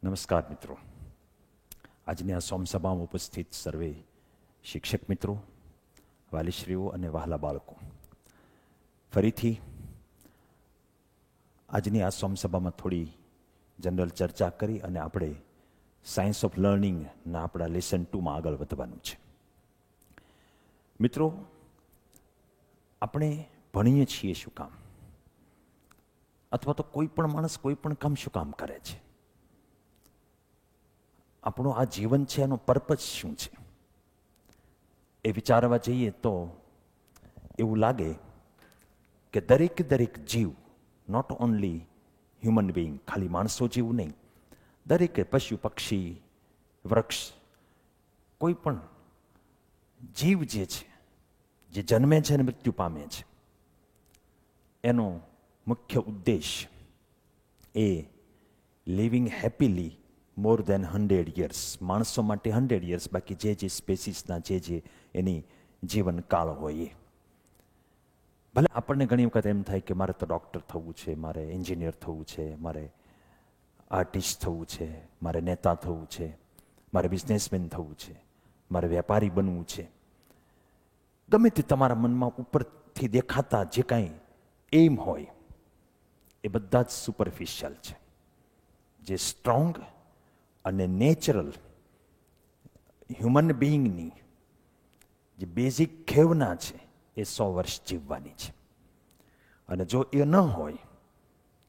નમસ્કાર મિત્રો. આજની આ સોમસભામાં ઉપસ્થિત સર્વે શિક્ષક મિત્રો, વાલીશ્રીઓ અને વહાલા બાળકો, ફરીથી આજની આ સોમસભામાં થોડી જનરલ ચર્ચા કરી અને આપણે સાયન્સ ઓફ લર્નિંગના આપણા લેસન 2માં આગળ વધવાનું છે. મિત્રો, આપણે ભણીએ છીએ શું કામ? અથવા તો કોઈ પણ માણસ કોઈ પણ કામ શું કામ કરે છે? આપણું આ જીવન છે એનો પર્પઝ શું છે? એ વિચારવા જઈએ તો એવું લાગે કે દરેક જીવ, નોટ ઓનલી હ્યુમન બિંગ, ખાલી માણસો જેવું નહીં, દરેકે પશુ પક્ષી વૃક્ષ કોઈ પણ જીવ જે છે, જે જન્મે છે અને મૃત્યુ પામે છે, એનો મુખ્ય ઉદ્દેશ એ લિવિંગ હેપીલી મોર દેન 100 years. માણસો માટે 100 years, બાકી જે સ્પેસીસના જે એની જીવનકાળ હોય એ. ભલે આપણને ઘણી વખત એમ થાય કે મારે તો ડૉક્ટર થવું છે, મારે એન્જિનિયર થવું છે, મારે આર્ટિસ્ટ થવું છે, મારે નેતા થવું છે, મારે બિઝનેસમેન થવું છે, મારે વેપારી બનવું છે. ગમે તે તમારા મનમાં ઉપરથી દેખાતા જે કાંઈ એમ હોય એ બધા જ સુપરફિશિયલ છે. જે સ્ટ્રોંગ અને નેચરલ હ્યુમન બિઈંગની જે બેઝિક ખેવના છે એ 100 વર્ષ જીવવાની છે. અને જો એ ન હોય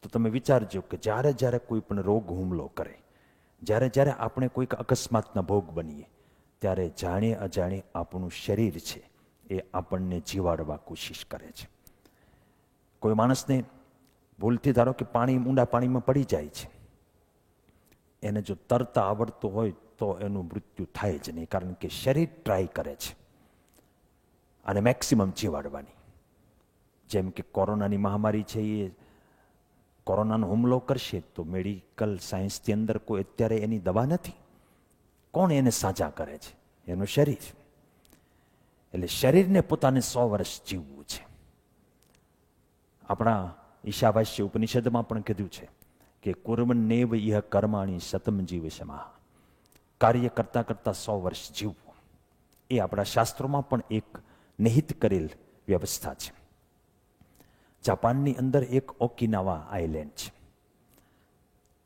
તો તમે વિચારજો કે જ્યારે કોઈ પણ રોગ હુમલો કરે, જ્યારે આપણે કોઈક અકસ્માતના ભોગ બનીએ, ત્યારે જાણે અજાણે આપણું શરીર છે એ આપણને જીવાડવા કોશિશ કરે છે. કોઈ માણસને ભૂલથી ધારો કે ઊંડા પાણીમાં પડી જાય છે, એને જો તરતા આવડતું હોય તો એનું મૃત્યુ થાય જ નહીં, કારણ કે શરીર ટ્રાય કરે છે અને મેક્સિમમ જીવાડવાની. જેમ કે કોરોનાની મહામારી છે, એ કોરોનાનો હુમલો કરશે તો મેડિકલ સાયન્સની અંદર કોઈ અત્યારે એની દવા નથી. કોણ એને સાજા કરે છે? એનું શરીર. એટલે શરીરને પોતાને 100 વર્ષ જીવવું છે. આપણા ઈશાવાસ્ય ઉપનિષદમાં પણ કીધું છે કે કુર્મન્નેવ ઇહ કર્માણી શતમ જીવ સમાહ. કાર્ય કરતા 100 વર્ષ જીવવું એ આપણા શાસ્ત્રોમાં પણ એક નિહિત કરેલ વ્યવસ્થા છે. જાપાનની અંદર એક ઓકિનાવા આઇલેન્ડ છે.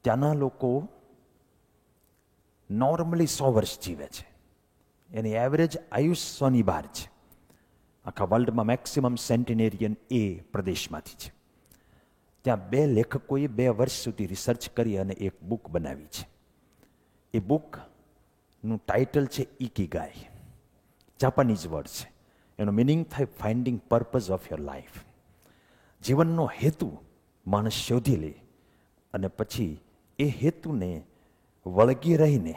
ત્યાંના લોકો નોર્મલી 100 વર્ષ જીવે છે. એની એવરેજ આયુષ 100ની બહાર છે. આખા વર્લ્ડમાં મેક્સિમમ સેન્ટિનેરિયન એ પ્રદેશમાંથી છે. ત્યાં 2 લેખકોએ 2 વર્ષ સુધી રિસર્ચ કરી અને એક બુક બનાવી છે. એ બુકનું ટાઇટલ છે ઇકિગાઈ. જાપાનીઝ વર્ડ છે. એનો મિનિંગ થાય finding purpose of your life. જીવનનો હેતુ માણસ શોધી લે અને પછી એ હેતુને વળગી રહીને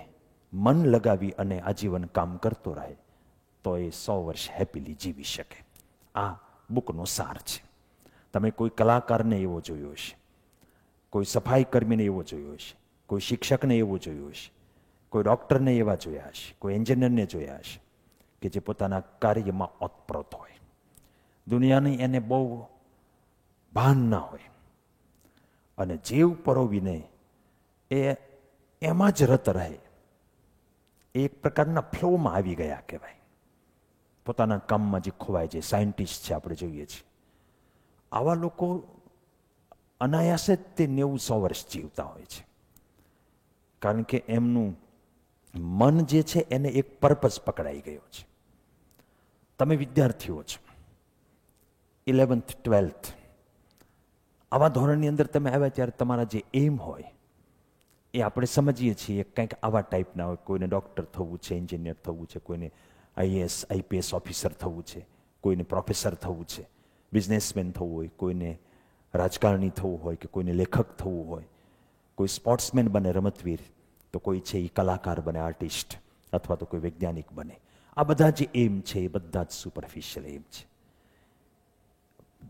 મન લગાવી અને આજીવન કામ કરતો રહે તો એ 100 વર્ષ હેપીલી જીવી શકે. આ બુકનો સાર છે. તમે કોઈ કલાકારને એવો જોયો હશે, કોઈ સફાઈ કર્મીને એવો જોયો હશે, કોઈ શિક્ષકને એવો જોયો હશે, કોઈ ડૉક્ટરને એવા જોયા હશે, કોઈ એન્જિનિયરને જોયા હશે કે જે પોતાના કાર્યમાં ઓતપ્રોત હોય, દુનિયાની એને બહુ ભાન ના હોય અને જીવ પરોવીને એ એમાં જ રત રહે. એક પ્રકારના ફ્લોમાં આવી ગયા કહેવાય. પોતાના કામમાં જે ખોવાય છે. સાયન્ટિસ્ટ છે આપણે જોઈએ છીએ, આવા લોકો અનાયાસે જ તે 90-100 વર્ષ જીવતા હોય છે. કારણ કે એમનું મન જે છે એને એક પર્પઝ પકડાઈ ગયો છે. તમે વિદ્યાર્થીઓ છો, 11th 12th આવા ધોરણની અંદર તમે આવ્યા ત્યારે તમારા જે એમ હોય એ આપણે સમજીએ છીએ કંઈક આવા ટાઈપના હોય. કોઈને ડૉક્ટર થવું છે, એન્જિનિયર થવું છે, કોઈને IAS IPS ઓફિસર થવું છે, કોઈને પ્રોફેસર થવું છે, બિઝનેસમેન થવું હોય, કોઈને રાજકારણી થવું હોય, કે કોઈને લેખક થવું હોય, કોઈ સ્પોર્ટ્સમેન બને, રમતવીર, તો કોઈ છે એ કલાકાર બને, આર્ટિસ્ટ, અથવા તો કોઈ વૈજ્ઞાનિક બને. આ બધા જે એમ છે એ બધા જ સુપરફિશિયલ એમ છે.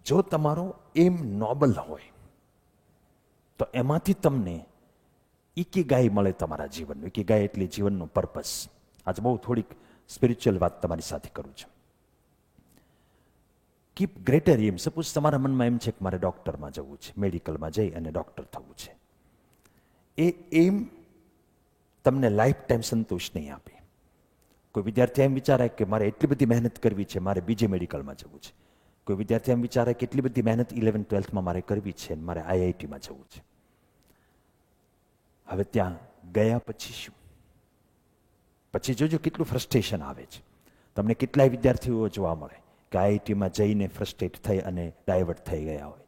જો તમારો એમ નોબલ હોય તો એમાંથી તમને ઇકિગાઈ મળે તમારા જીવનનું. ઇકિગાઈ એટલે જીવનનો પર્પસ. આજે બહુ થોડીક સ્પિરિચ્યુઅલ વાત તમારી સાથે કરું છું. કીપ ગ્રેટર એમ. સપોઝ તમારા મનમાં એમ છે કે મારે ડૉક્ટરમાં જવું છે, મેડિકલમાં જઈ અને ડૉક્ટર થવું છે. એ એમ તમને લાઈફ ટાઈમ સંતોષ નહીં આપે. કોઈ વિદ્યાર્થી એમ વિચારે કે મારે એટલી બધી મહેનત કરવી છે, મારે બીજે મેડિકલમાં જવું છે. કોઈ વિદ્યાર્થી એમ વિચારે કે એટલી બધી મહેનત 11th-12thમાં મારે કરવી છે, મારે IITમાં જવું છે. હવે ત્યાં ગયા પછી શું? પછી જોજો કેટલું ફ્રસ્ટ્રેશન આવે છે. તમને કેટલાય વિદ્યાર્થીઓ જોવા મળે કે IITમાં જઈને ફ્રસ્ટ્રેટ થઈ અને ડાયવર્ટ થઈ ગયા હોય.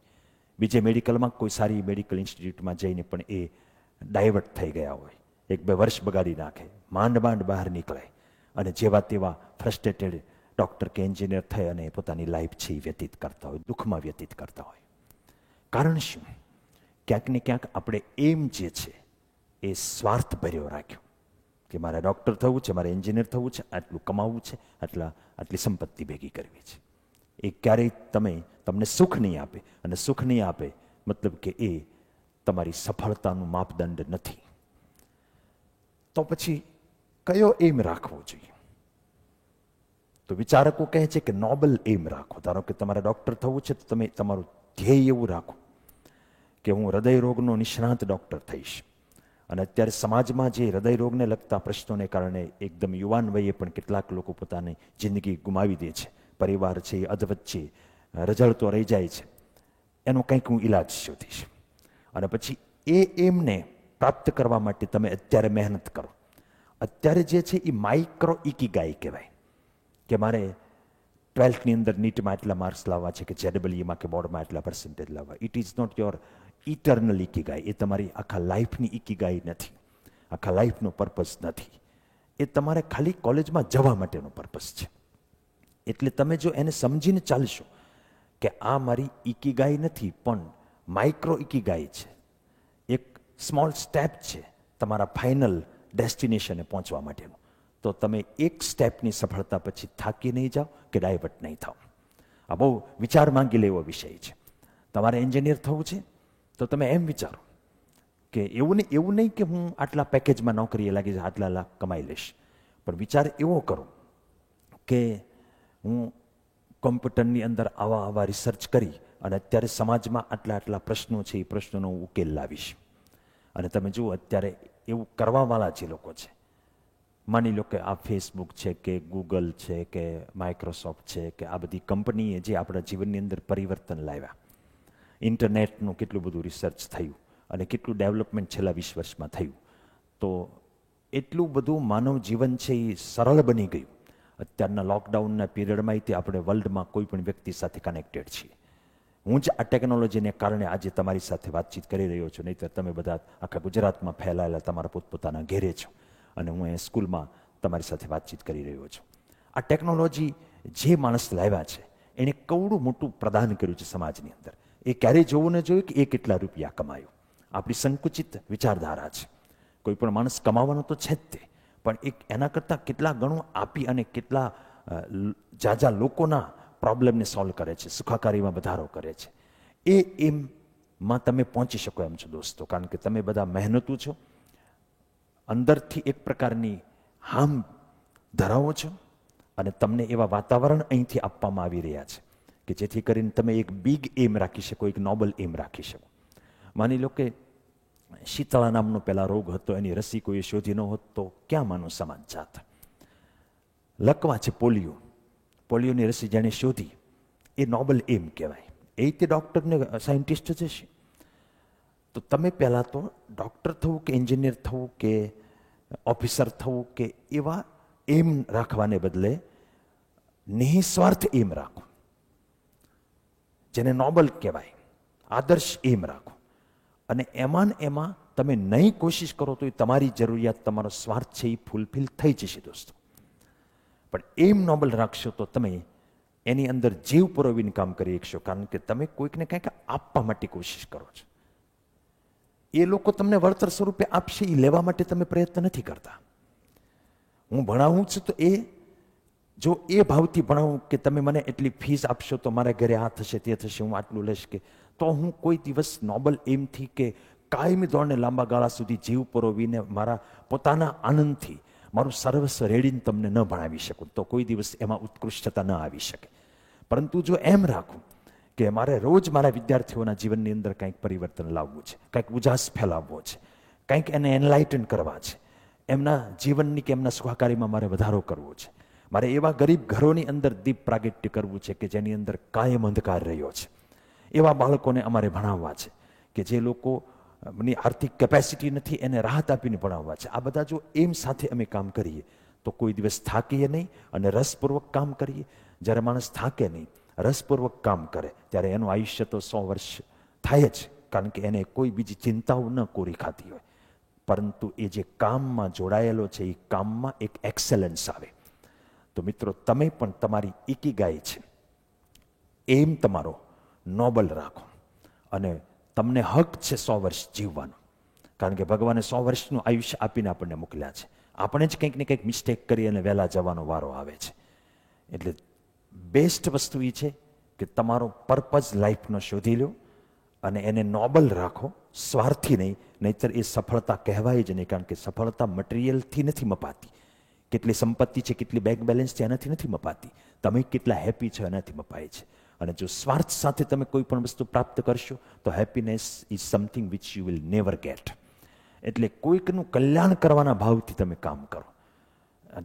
બીજે મેડિકલમાં કોઈ સારી મેડિકલ ઇન્સ્ટિટ્યૂટમાં જઈને પણ એ ડાયવર્ટ થઈ ગયા હોય. 1-2 વર્ષ બગાડી નાખે, માંડ બહાર નીકળે અને જેવા તેવા ફ્રસ્ટ્રેટેડ ડૉક્ટર કે એન્જિનિયર થઈ અને પોતાની લાઈફ છે એ વ્યતીત કરતા હોય, દુઃખમાં વ્યતીત કરતા હોય. કારણ શું? ક્યાંક ને ક્યાંક આપણે એમ જે છે એ સ્વાર્થ ભર્યો રાખ્યો કે મારે ડૉક્ટર થવું છે, મારે એન્જિનિયર થવું છે, આટલું કમાવવું છે, આટલી સંપત્તિ ભેગી કરવી છે. એ ક્યારેય તમને સુખ નહીં આપે, અને સુખ નહીં આપે મતલબ કે એ તમારી સફળતાનું માપદંડ નથી. તો પછી કયો એમ રાખવો જોઈએ? તો વિચારકો કહે છે કે નોબલ એમ રાખો. ધારો કે તમારે ડૉક્ટર થવું છે તો તમે તમારું ધ્યેય એવું રાખો કે હું હૃદય રોગનો નિષ્ણાત ડૉક્ટર થઈશ. અને અત્યારે સમાજમાં જે હૃદય રોગને લગતા પ્રશ્નોને કારણે એકદમ યુવાન વયે પણ કેટલાક લોકો પોતાની જિંદગી ગુમાવી દે છે, પરિવાર છે એ અધવચ્ચે રઝળતો રહી જાય છે, એનો કંઈક હું ઈલાજ શોધીશ. અને પછી એમને પ્રાપ્ત કરવા માટે તમે અત્યારે મહેનત કરો. અત્યારે જે છે એ માઇક્રો ઇકીગાઈ કહેવાય કે મારે 12thની અંદર નીટમાં એટલા માર્ક્સ લાવવા છે, કે JEEમાં કે બોર્ડમાં એટલા પર્સન્ટેજ લાવવા. It is not your eternal ikigai. એ તમારી આખા લાઈફની ઇકીગાઈ નથી, આખા લાઈફનો પર્પઝ નથી. એ તમારે ખાલી કોલેજમાં જવા માટેનો પર્પઝ છે. એટલે તમે જો એને સમજીને ચાલશો કે આ મારી ઇકીગાઈ નથી પણ માઇક્રો ઇકીગાઈ છે, એક સ્મોલ સ્ટેપ છે તમારા ફાઇનલ ડેસ્ટિનેશને પહોંચવા માટેનું, તો તમે એક સ્ટેપની સફળતા પછી થાકી નહીં જાઓ કે ડાયવર્ટ નહીં થાઓ. આ બહુ વિચાર માંગી લેવો વિષય છે. તમારે એન્જિનિયર થવું છે તો તમે એમ વિચારો કે એવું નહીં કે હું આટલા પેકેજમાં નોકરીએ લાગી જાય, આટલા લાખ કમાઈ લઈશ. પણ વિચાર એવો કરો કે હું કોમ્પ્યુટરની અંદર આવા રિસર્ચ કરી અને અત્યારે સમાજમાં આટલા પ્રશ્નો છે, એ પ્રશ્નોનો હું ઉકેલ લાવીશ. અને તમે જુઓ અત્યારે એવું કરવાવાળા જે લોકો છે, માની લો કે આ ફેસબુક છે કે ગૂગલ છે કે માઇક્રોસોફ્ટ છે કે આ બધી કંપનીએ જે આપણા જીવનની અંદર પરિવર્તન લાવ્યા, ઇન્ટરનેટનું કેટલું બધું રિસર્ચ થયું અને કેટલું ડેવલપમેન્ટ છેલ્લા 20 વર્ષમાં થયું, તો એટલું બધું માનવ જીવન છે એ સરળ બની ગયું. અત્યારના લોકડાઉનના પીરિયડમાં તે આપણે વર્લ્ડમાં કોઈ પણ વ્યક્તિ સાથે કનેક્ટેડ છીએ. હું જ આ ટેકનોલોજીને કારણે આજે તમારી સાથે વાતચીત કરી રહ્યો છું, નહીંતર તમે બધા આખા ગુજરાતમાં ફેલાયેલા તમારા પોતપોતાના ઘેરે છો અને હું અહીંયા સ્કૂલમાં તમારી સાથે વાતચીત કરી રહ્યો છું. આ ટેકનોલોજી જે માણસ લાવ્યા છે એણે કવડું મોટું પ્રદાન કર્યું છે સમાજની અંદર. એ ક્યારેય જોવું ન જોયું કે એ કેટલા રૂપિયા કમાયો. આપણી સંકુચિત વિચારધારા છે. કોઈ પણ માણસ કમાવાનો તો છે જ તે, પણ એક એના કરતાં કેટલા ગણું આપી અને કેટલા જાજા લોકોના પ્રોબ્લેમને સોલ્વ કરે છે, સુખાકારીમાં વધારો કરે છે. એમમાં તમે પહોંચી શકો એમ છો દોસ્તો, કારણ કે તમે બધા મહેનતુ છો, અંદરથી એક પ્રકારની હામ ધરાવો છો અને તમને એવા વાતાવરણ અહીંથી આપવામાં આવી રહ્યા છે કે જેથી કરીને તમે એક બિગ એમ રાખી શકો, એક નોબલ એમ રાખી શકો. માની લો કે શીતળા નામનો પહેલા રોગ હતો, એની રસી કોઈએ શોધી ન હોત તો ક્યાં માનો સમાજ જાત. લકવા છે પોલિયોની રસી જેણે શોધી એ નોબલ એમ કહેવાય. એ તે ડૉક્ટરને સાયન્ટિસ્ટ જ છે. તો તમે પહેલાં તો ડૉક્ટર થવું કે એન્જિનિયર થવું કે ઓફિસર થવું કે એવા એમ રાખવાને બદલે નિસ્વાર્થ એમ રાખો, જેને નોબલ કહેવાય, આદર્શ એમ રાખો. અને એમાં તમે નહીં કોશિશ કરો તો એ તમારી જરૂરિયાત, તમારો સ્વાર્થ છે એ ફૂલફિલ થઈ જશે દોસ્તો. પણ એમ નોબલ રાખશો તો તમે એની અંદર જીવ પુરવીને કામ કરી શકશો, કારણ કે તમે કોઈકને કંઈક આપવા માટે કોશિશ કરો છો. એ લોકો તમને વળતર સ્વરૂપે આપશે, એ લેવા માટે તમે પ્રયત્ન નથી કરતા. હું ભણાવું છું તો જો એ ભાવથી ભણાવું કે તમે મને એટલી ફીસ આપશો તો મારા ઘરે આ થશે તે થશે, હું આટલું લઈશ, કે તો હું કોઈ દિવસ નોબલ એમથી કે કાયમી ધોરણે લાંબા ગાળા સુધી જીવ પરોવીને મારા પોતાના આનંદથી મારું સર્વસ્વ રેડીને તમને ન ભણાવી શકું, તો કોઈ દિવસ એમાં ઉત્કૃષ્ટતા ન આવી શકે. પરંતુ જો એમ રાખું કે મારે રોજ મારા વિદ્યાર્થીઓના જીવનની અંદર કંઈક પરિવર્તન લાવવું છે, કંઈક ઉજાસ ફેલાવવો છે, કંઈક એને એનલાઇટન કરવા છે, એમના જીવનની કે એમના સુખાકારીમાં મારે વધારો કરવો છે. મારે એવા ગરીબ ઘરોની અંદર દીપ પ્રાગટ્ય કરવું છે કે જેની અંદર કાયમ અંધકાર રહ્યો છે. એવા બાળકોને અમારે ભણાવવા છે કે જે લોકોની આર્થિક કેપેસિટી નથી, એને રાહત આપીને ભણાવવા છે. આ બધા જો એમ સાથે અમે કામ કરીએ તો કોઈ દિવસ થાકીએ નહીં અને રસપૂર્વક કામ કરીએ. જ્યારે માણસ થાકે નહીં, રસપૂર્વક કામ કરે, ત્યારે એનું આયુષ્ય તો 100 વર્ષ થાય જ, કારણ કે એને કોઈ બીજી ચિંતાઓ ન કોરી ખાતી હોય. પરંતુ એ જે કામમાં જોડાયેલો છે એ કામમાં એક એક્સેલન્સ આવે. તો મિત્રો, તમે પણ તમારી ઇકીગાઈ છે એમ તમારો નોબલ રાખો અને તમને હક છે 100 વર્ષ જીવવાનો, કારણ કે ભગવાને 100 વર્ષનું આયુષ્ય આપીને આપણને મોકલ્યા છે. આપણે જ કંઈક ને કંઈક મિસ્ટેક કરી અને વહેલા જવાનો વારો આવે છે. એટલે બેસ્ટ વસ્તુ એ છે કે તમારો પર્પઝ લાઈફનો શોધી લો અને એને નોબલ રાખો, સ્વાર્થી નહીં. નહીંતર એ સફળતા કહેવાય જ નહીં, કારણ કે સફળતા મટીરિયલથી નથી મપાતી. કેટલી સંપત્તિ છે, કેટલી બેંક બેલેન્સ છે, એનાથી નથી મપાતી. તમે કેટલા હેપી છો એનાથી મપાય છે. અને જો સ્વાર્થ સાથે તમે કોઈ પણ વસ્તુ પ્રાપ્ત કરશો તો happiness is something which you will never get. એટલે કોઈકનું કલ્યાણ કરવાના ભાવથી તમે કામ કરો.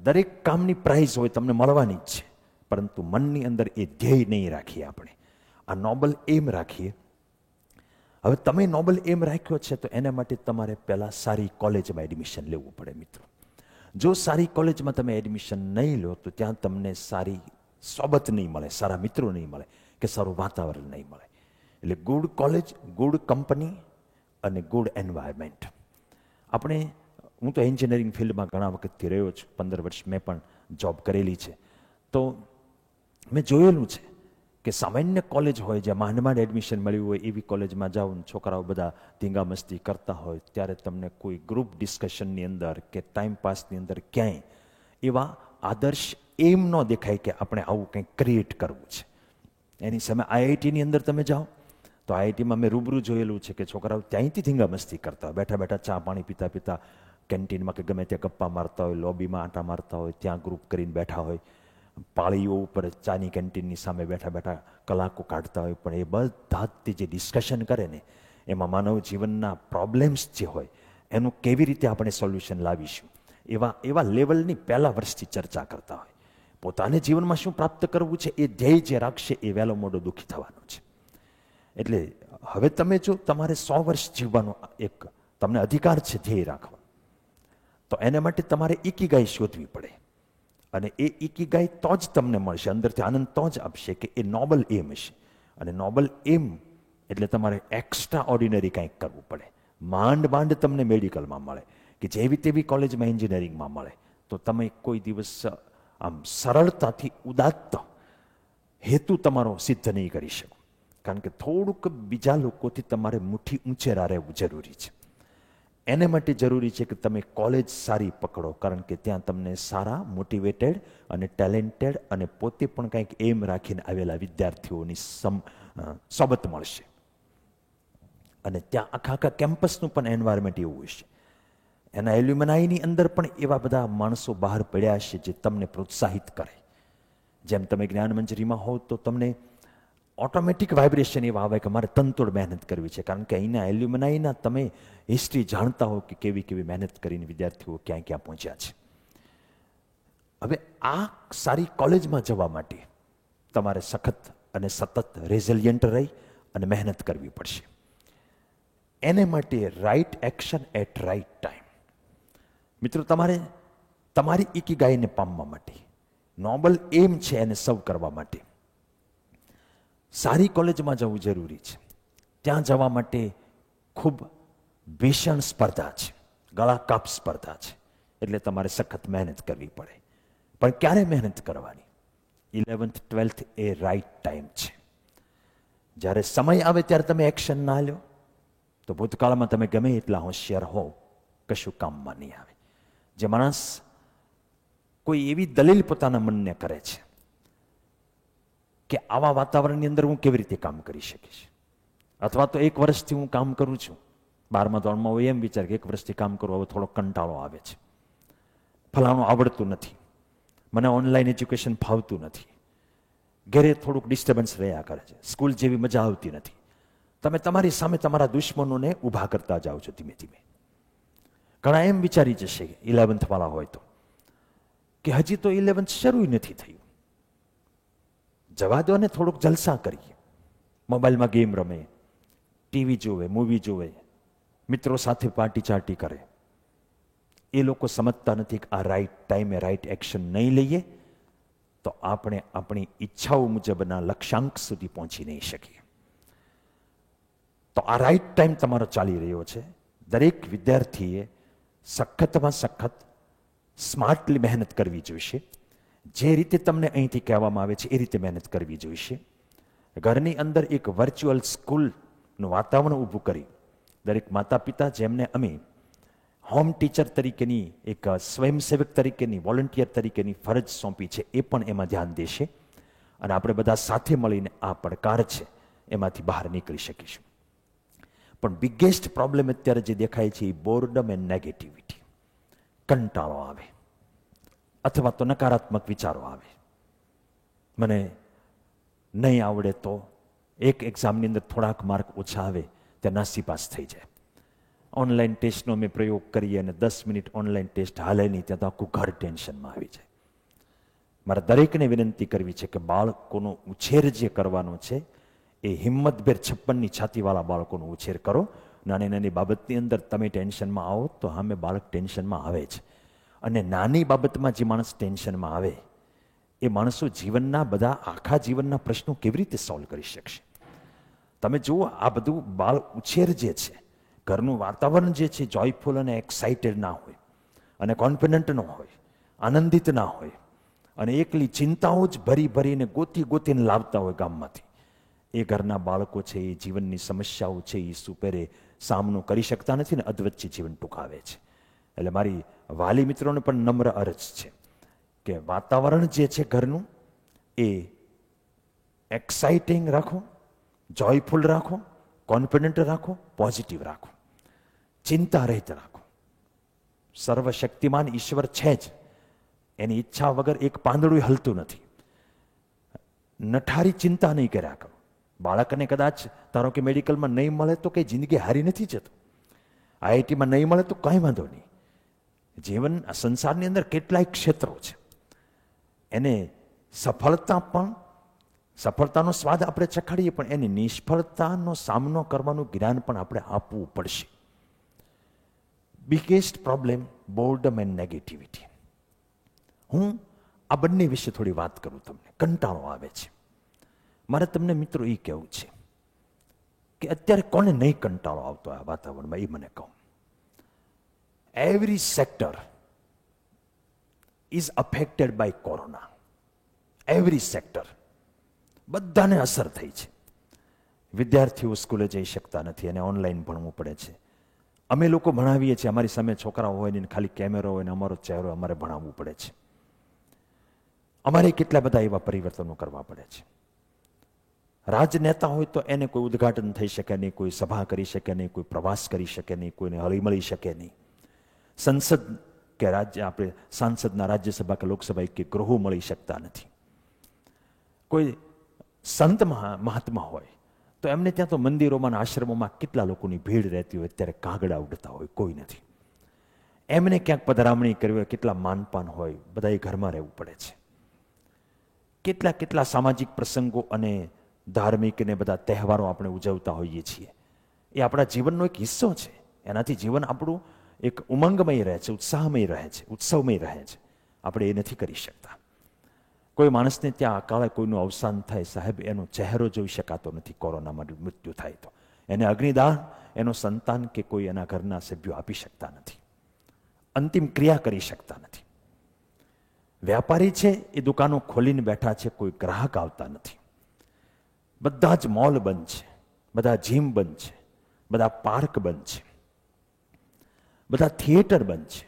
દરેક કામની પ્રાઇઝ હોય તમને મળવાની જ છે, પરંતુ મનની અંદર એ ધ્યેય નહીં રાખીએ. આપણે આ નોબલ એમ રાખીએ. હવે તમે નોબલ એમ રાખ્યો છે તો એના માટે તમારે પહેલાં સારી કોલેજમાં એડમિશન લેવું પડે. મિત્રો, જો સારી કોલેજમાં તમે એડમિશન નહીં લો તો ત્યાં તમને સારી સોબત નહીં મળે, સારા મિત્રો નહીં મળે કે સારું વાતાવરણ નહીં મળે. એટલે ગુડ કોલેજ, ગુડ કંપની અને ગુડ એન્વાયરમેન્ટ. હું તો એન્જિનિયરિંગ ફિલ્ડમાં ઘણા વખતથી રહ્યો છું, 15 વર્ષ મેં પણ જોબ કરેલી છે. તો મેં જોયેલું છે કે સામાન્ય કોલેજ હોય, જ્યાં માંડ માંડ એડમિશન મળ્યું હોય, એવી કોલેજમાં જાઓ ને છોકરાઓ બધા ધીંગા મસ્તી કરતા હોય, ત્યારે તમને કોઈ ગ્રુપ ડિસ્કશનની અંદર કે ટાઈમ પાસની અંદર ક્યાંય એવા આદર્શ એમ ન દેખાય કે આપણે આવું કંઈક ક્રિએટ કરવું છે. એની સામે આઈઆઈટીની અંદર તમે જાઓ તો આઈઆઈટીમાં મેં રૂબરૂ જોયેલું છે કે છોકરાઓ ત્યાંથી ધીંગા મસ્તી કરતા હોય, બેઠા બેઠા ચા પાણી પીતા પીતા કેન્ટીનમાં કે ગમે ત્યાં ગપ્પા મારતા હોય, લોબીમાં આંટા મારતા હોય, ત્યાં ગ્રુપ કરીને બેઠા હોય, પાળીઓ ઉપર ચાની કેન્ટીનની સામે બેઠા બેઠા કલાકો કાઢતા હોય. પણ એ બધા જ જે ડિસ્કશન કરે ને, એમાં માનવ જીવનના પ્રોબ્લેમ્સ જે હોય એનું કેવી રીતે આપણે સોલ્યુશન લાવીશું એવા લેવલની પહેલા વર્ષથી ચર્ચા કરતા હોય. પોતાને જીવનમાં શું પ્રાપ્ત કરવું છે એ ધ્યેય જે રાખશે એ વહેલો મોડો દુઃખી થવાનો છે. એટલે હવે તમે જો તમારે 100 વર્ષ જીવવાનો એક તમને અધિકાર છે ધ્યેય રાખવા, તો એને માટે તમારે ઇકીગાઈ શોધવી પડે. અને એ ઇકીગાઈ તો જ તમને મળશે, અંદરથી આનંદ તો જ આપશે કે એ નોબલ એમ હશે. અને નોબલ એમ એટલે તમારે એક્સ્ટ્રા ઓર્ડિનરી કંઈક કરવું પડે. માંડ માંડ તમને મેડિકલમાં મળે કે જેવી તેવી કોલેજમાં એન્જિનિયરિંગમાં મળે તો તમે કોઈ દિવસ આમ સરળતાથી ઉદાત્ત હેતુ તમારો સિદ્ધ નહીં કરી શકો. કારણ કે થોડુંક બીજા લોકોથી તમારે મુઠ્ઠી ઊંચેરા રહેવું જરૂરી છે. એને માટે જરૂરી છે કે તમે કોલેજ સારી પકડો, કારણ કે ત્યાં તમને સારા મોટિવેટેડ અને ટેલેન્ટેડ અને પોતે પણ કંઈક એમ રાખીને આવેલા વિદ્યાર્થીઓની સોબત મળશે. અને ત્યાં આખા કેમ્પસનું પણ એન્વાયરમેન્ટ એવું હશે. એના એલ્યુમનાઈની અંદર પણ એવા બધા માણસો બહાર પડ્યા હશે જે તમને પ્રોત્સાહિત કરે. જેમ તમે જ્ઞાનમંજરીમાં હો તો તમને ઓટોમેટિક વાઇબ્રેશન એવા આવે કે મારે તનતોડ મહેનત કરવી છે, કારણ કે અહીંના એલ્યુમનાઈના તમે હિસ્ટ્રી જાણતા હો કે કેવી કેવી મહેનત કરીને વિદ્યાર્થીઓ ક્યાં ક્યાં પહોંચ્યા છે. હવે આ સારી કોલેજમાં જવા માટે તમારે સખત અને સતત રેઝિલિયન્ટ રહી અને મહેનત કરવી પડશે. એને માટે right action at right time. મિત્રો, તમારે તમારી ઇકીગાઈને પામવા માટે, નોબલ એમ છે એને સર્વ કરવા માટે સારી કોલેજમાં જવું જરૂરી છે. ત્યાં જવા માટે ખૂબ ભીષણ સ્પર્ધા છે, ગળાકાપ સ્પર્ધા છે. એટલે તમારે સખત મહેનત કરવી પડે. પણ ક્યારે મહેનત કરવાની? 11th 12th એ રાઈટ ટાઈમ છે. જ્યારે સમય આવે ત્યારે તમે એક્શન ના લો તો ભૂતકાળમાં તમે ગમે એટલા હોશિયાર હો, કશું કામમાં નહીં આવે. જે માણસ કોઈ એવી દલીલ પોતાના મનને કરે છે કે આવા વાતાવરણની અંદર હું કેવી રીતે કામ કરી શકીશ, અથવા તો 1 વર્ષથી હું કામ કરું છું, 12મા ધોરણમાં હોય એમ વિચાર કે 1 વર્ષથી કામ કરું, હવે થોડો કંટાળો આવે છે, ફલાણું આવડતું નથી, મને ઓનલાઈન એજ્યુકેશન ફાવતું નથી, ઘરે થોડુંક ડિસ્ટર્બન્સ રહ્યા કરે છે, સ્કૂલ જેવી મજા આવતી નથી. તમે તમારી સામે તમારા દુશ્મનોને ઊભા કરતા જાઓ છો ધીમે ધીમે. ઘણા એમ વિચારી જશે 11th વાળા હોય તો કે હજી તો 11th શરૂ નથી થયું, જવા દો ને, થોડુંક જલસા કરીએ, મોબાઈલમાં ગેમ રમે, ટીવી જોવે, મૂવી જોવે, મિત્રો સાથે પાર્ટી ચાર્ટી કરે. એ લોકો સમજતા નથી કે આ રાઈટ ટાઈમે રાઈટ એક્શન નહીં લઈએ તો આપણે આપણી ઈચ્છાઓ મુજબના લક્ષ્યાંક સુધી પહોંચી નહીં શકીએ. તો આ રાઈટ ટાઈમ તમારો ચાલી રહ્યો છે. દરેક વિદ્યાર્થીએ સખતમાં સખત સ્માર્ટલી મહેનત કરવી જોઈશે. જે રીતે તમને અહીંથી કહેવામાં આવે છે એ રીતે મહેનત કરવી જોઈશે. ઘરની અંદર એક વર્ચ્યુઅલ સ્કૂલનું વાતાવરણ ઊભું કરી દરેક માતા પિતા, જેમને અમે હોમ ટીચર તરીકેની, એક સ્વયંસેવક તરીકેની, વોલન્ટિયર તરીકેની ફરજ સોંપી છે, એ પણ એમાં ધ્યાન દેશે અને આપણે બધા સાથે મળીને આ પડકાર છે એમાંથી બહાર નીકળી શકીશું. પણ બિગેસ્ટ પ્રોબ્લેમ અત્યારે જે દેખાય છે એ બોર્ડમ એન્ડ નેગેટિવિટી. કંટાળો આવે અથવા તો નકારાત્મક વિચારો આવે. મને નહીં આવડે તો એક એક્ઝામની અંદર થોડાક માર્ક ઓછા આવે ત્યાં નાસીપાસ થઈ જાય. ઓનલાઈન ટેસ્ટનો અમે પ્રયોગ કરીએ અને 10 મિનિટ ઓનલાઈન ટેસ્ટ હાલે નહીં ત્યાં તો આખું ઘર ટેન્શનમાં આવી જાય. મારે દરેકને વિનંતી કરવી છે કે બાળકોનો ઉછેર જે કરવાનો છે એ હિંમતભેર 56ની છાતીવાળા બાળકોનો ઉછેર કરો. નાની નાની બાબતની અંદર તમે ટેન્શનમાં આવો તો સામે બાળક ટેન્શનમાં આવે છે. અને નાની બાબતમાં જે માણસ ટેન્શનમાં આવે એ માણસો જીવનના બધા આખા જીવનના પ્રશ્નો કેવી રીતે સોલ્વ કરી શકશે? તમે જુઓ, આ બધું બાળ ઉછેર જે છે, ઘરનું વાતાવરણ જે છે જોયફુલ અને એક્સાઇટેડ ના હોય અને કોન્ફિડન્ટ ન હોય, આનંદિત ના હોય અને એકલી ચિંતાઓ જ ભરી ભરીને ગોતી ગોતીને લાવતા હોય ગામમાંથી, એ ઘરના બાળકો છે એ જીવનની સમસ્યાઓ છે એ સુપેરે સામનો કરી શકતા નથી ને અધવચ્ચે જીવન ટૂંકાવે છે. એટલે મારી વાલી મિત્રોને પણ નમ્ર અરજ છે કે વાતાવરણ જે છે ઘરનું એ એક્સાઇટિંગ રાખો, જોયફુલ રાખો, કોન્ફિડન્ટ રાખો, પોઝિટિવ રાખો, ચિંતા રહિત રાખો. સર્વશક્તિમાન ઈશ્વર છે જ, એની ઈચ્છા વગર એક પાંદડું હલતું નથી. નઠારી ચિંતા નહીં કર્યા કરો. બાળકને કદાચ ધારો કે મેડિકલમાં નહીં મળે તો કંઈ જિંદગી હારી નથી જતું, આઈઆઈટીમાં નહીં મળે તો કાંઈ વાંધો નહીં. જીવન સંસારની અંદર કેટલાય ક્ષેત્રો છે, એને સફળતાનો સ્વાદ આપણે ચખાડીએ પણ એની નિષ્ફળતાનો સામનો કરવાનું જ્ઞાન પણ આપણે આપવું પડશે. Biggest problem boredom and negativity. હું આ બંને વિશે થોડી વાત કરું. તમને કંટાળો આવે છે, મારે તમને મિત્રો એ કહેવું છે કે અત્યારે કોને નહીં કંટાળો આવતો આ વાતાવરણમાં, એ મને કહો. Every sector is affected by corona. Every sector, બધાને અસર થઈ છે. વિદ્યાર્થીઓ સ્કૂલે જઈ શકતા નથી અને ઓનલાઈન ભણવું પડે છે. અમે લોકો ભણાવીએ છીએ, અમારી સામે છોકરાઓ હોય ને ખાલી કેમેરો હોય ને અમારો ચહેરો અમારે ભણાવવું પડે છે. અમારે કેટલા બધા એવા પરિવર્તનો કરવા પડે છે. રાજનેતા હોય તો એને કોઈ ઉદ્ઘાટન થઈ શકે નહીં, કોઈ સભા કરી શકે નહીં, કોઈ પ્રવાસ કરી શકે નહીં, કોઈને હળી મળી શકે નહીં. સંસદ કે રાજ્ય, આપણે સાંસદના રાજ્યસભા કે લોકસભા કે ગૃહો મળી શકતા નથી. કોઈ સંત મહાત્મા હોય તો એમને ત્યાં તો મંદિરોમાં, આશ્રમોમાં કેટલા લોકોની ભીડ રહેતી હોય, અત્યારે કાગડા ઉડતા હોય, કોઈ નથી. એમને ક્યાંક પધરામણી કરવી હોય, કેટલા માનપાન હોય, બધાએ ઘરમાં રહેવું પડે છે. કેટલા કેટલા સામાજિક પ્રસંગો અને ધાર્મિક ને બધા તહેવારો આપણે ઉજવતા હોઈએ છીએ. એ આપણા જીવનનો એક હિસ્સો છે. એનાથી જીવન આપણું એક ઉમંગમય રહે છે, ઉત્સાહમય રહે છે, ઉત્સવમય રહે છે. આપણે એ નથી કરી શકતા. કોઈ માણસને ત્યાં અકાળે કોઈનું અવસાન થાય, સાહેબ એનો ચહેરો જોઈ શકાતો નથી. કોરોનામાં મૃત્યુ થાય તો એને અગ્નિદાન એનો સંતાન કે કોઈ એના ઘરના સભ્યો આપી શકતા નથી, અંતિમ ક્રિયા કરી શકતા નથી. વ્યાપારી છે એ દુકાનો ખોલીને બેઠા છે, કોઈ ગ્રાહક આવતા નથી. બધા જ મોલ બંધ છે, બધા જીમ બંધ છે, બધા પાર્ક બંધ છે, બધા થિયેટર બંધ છે.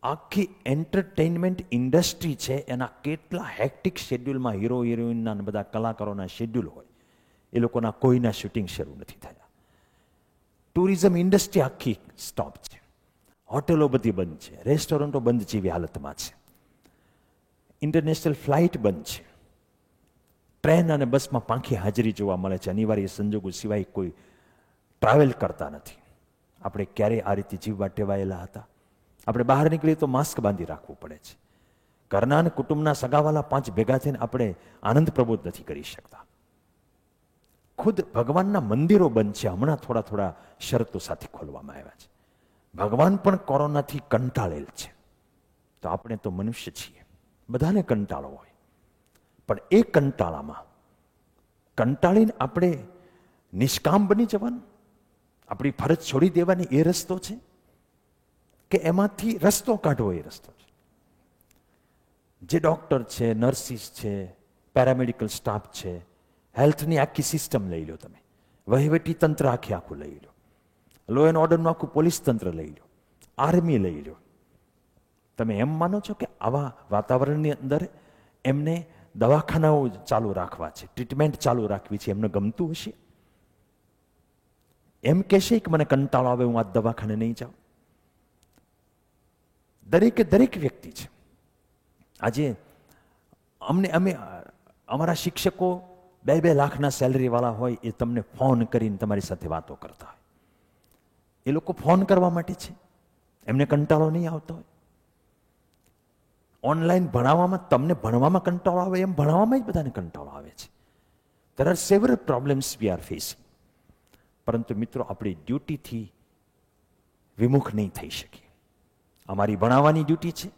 આખી એન્ટરટેઇનમેન્ટ ઇન્ડસ્ટ્રી છે, એના કેટલા હેક્ટિક શેડ્યુલમાં હીરો હિરોઈનના બધા કલાકારોના શેડ્યુલ હોય, એ લોકોના કોઈના શૂટિંગ શરૂ નથી થયા. ટુરિઝમ ઇન્ડસ્ટ્રી આખી સ્ટોપ છે, હોટેલો બધી બંધ છે, રેસ્ટોરન્ટો બંધ જેવી હાલતમાં છે, ઇન્ટરનેશનલ ફ્લાઇટ બંધ છે, ટ્રેન અને બસમાં પાંખી હાજરી જોવા મળે છે. અનિવાર્ય સંજોગો સિવાય કોઈ ટ્રાવેલ કરતા નથી. આપણે ક્યારેય આ રીતે જીવવા ટેવાયેલા હતા? આપણે બહાર નીકળીએ તો માસ્ક બાંધી રાખવું પડે છે. ઘરના અને કુટુંબના સગાવાલા 5 ભેગા થઈને આપણે આનંદ પ્રબોધ નથી કરી શકતા. ખુદ ભગવાનના મંદિરો બંધ છે, હમણાં થોડા થોડા શરતો સાથે ખોલવામાં આવ્યા છે. ભગવાન પણ કોરોનાથી કંટાળેલ છે. તો આપણે તો મનુષ્ય છીએ, બધાને કંટાળો હોય, પણ એ કંટાળામાં કંટાળીને આપણે નિષ્કામ બની જવાનું, આપણી ફરજ છોડી દેવાની એ રસ્તો છે કે એમાંથી રસ્તો કાઢવો એ રસ્તો છે? જે ડોક્ટર છે, નર્સિસ છે, પેરામેડિકલ સ્ટાફ છે, હેલ્થની આખી સિસ્ટમ લઈ લો, તમે વહીવટી તંત્ર આખું લઈ લો, લો એન્ડ ઓર્ડરનું આખું પોલીસ તંત્ર લઈ લો, આર્મી લઈ લો. તમે એમ માનો છો કે આવા વાતાવરણની અંદર એમને દવાખાનાઓ ચાલુ રાખવા છે, ટ્રીટમેન્ટ ચાલુ રાખવી છે, એમને ગમતું હશે? એમ કહેશે કે મને કંટાળો આવે, હું આ દવાખાને નહીં જાઉં? દરેક વ્યક્તિ છે. આજે અમે અમારા શિક્ષકો 2-2 લાખના સેલરી વાળા હોય, એ તમને ફોન કરીને તમારી સાથે વાતો કરતા હોય. એ લોકો ફોન કરવા માટે છે, એમને કંટાળો નહીં આવતો હોય? ઓનલાઈન ભણાવવામાં તમને ભણવામાં કંટાળો આવે એમ ભણાવવામાં જ બધાને કંટાળો આવે છે. There are several problems we are facing. પરંતુ મિત્રો, આપણી ડ્યુટીથી વિમુખ નહીં થઈ શકીએ. અમારી ભણાવવાની ડ્યુટી છે,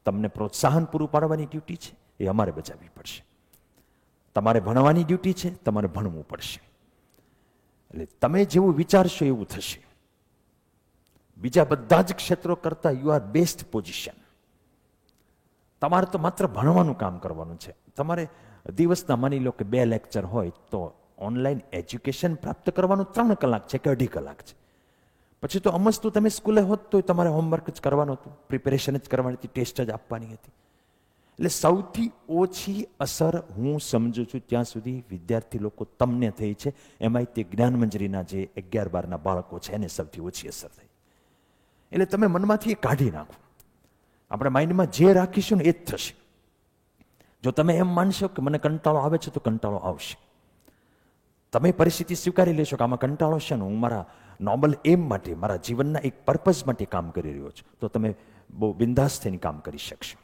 તમને પ્રોત્સાહન પૂરું પાડવાની ડ્યુટી છે, એ અમારે બજાવવી પડશે. તમારે ભણવાની ડ્યુટી છે, તમારે ભણવું પડશે. એટલે તમે જેવું વિચારશો એવું થશે. બીજા બધા જ ક્ષેત્રો કરતા યુ આર બેસ્ટ પોઝિશન. તમારે તો માત્ર ભણવાનું કામ કરવાનું છે. તમારે દિવસના માની લો કે 2 લેક્ચર હોય તો ઓનલાઈન એજ્યુકેશન પ્રાપ્ત કરવાનું 3 કલાક છે કે 2.5 કલાક છે. પછી તો અમસ્તું તમે સ્કૂલે હોત તો તમારે હોમવર્ક જ કરવાનું હતું, પ્રિપેરેશન જ કરવાની હતી, ટેસ્ટ જ આપવાની હતી. એટલે સૌથી ઓછી અસર હું સમજુ છું ત્યાં સુધી વિદ્યાર્થી લોકો તમને થઈ છે, એમાંય તે જ્ઞાનમંજરીના જે 11-12ના બાળકો છે એને સૌથી ઓછી અસર થઈ. એટલે તમે મનમાંથી એ કાઢી નાખો. આપણે માઇન્ડમાં જે રાખીશું ને એ જ થશે. જો તમે એમ માનશો કે મને કંટાળો આવે છે તો કંટાળો આવશે. તમે પરિસ્થિતિ સ્વીકારી લેશો કે આમાં કંટાળો છે ને હું મારા નોબલ એમ માટે, મારા જીવનના એક પર્પઝ માટે કામ કરી રહ્યો છું, તો તમે બહુ બિંદાસ થઈને કામ કરી શકશો.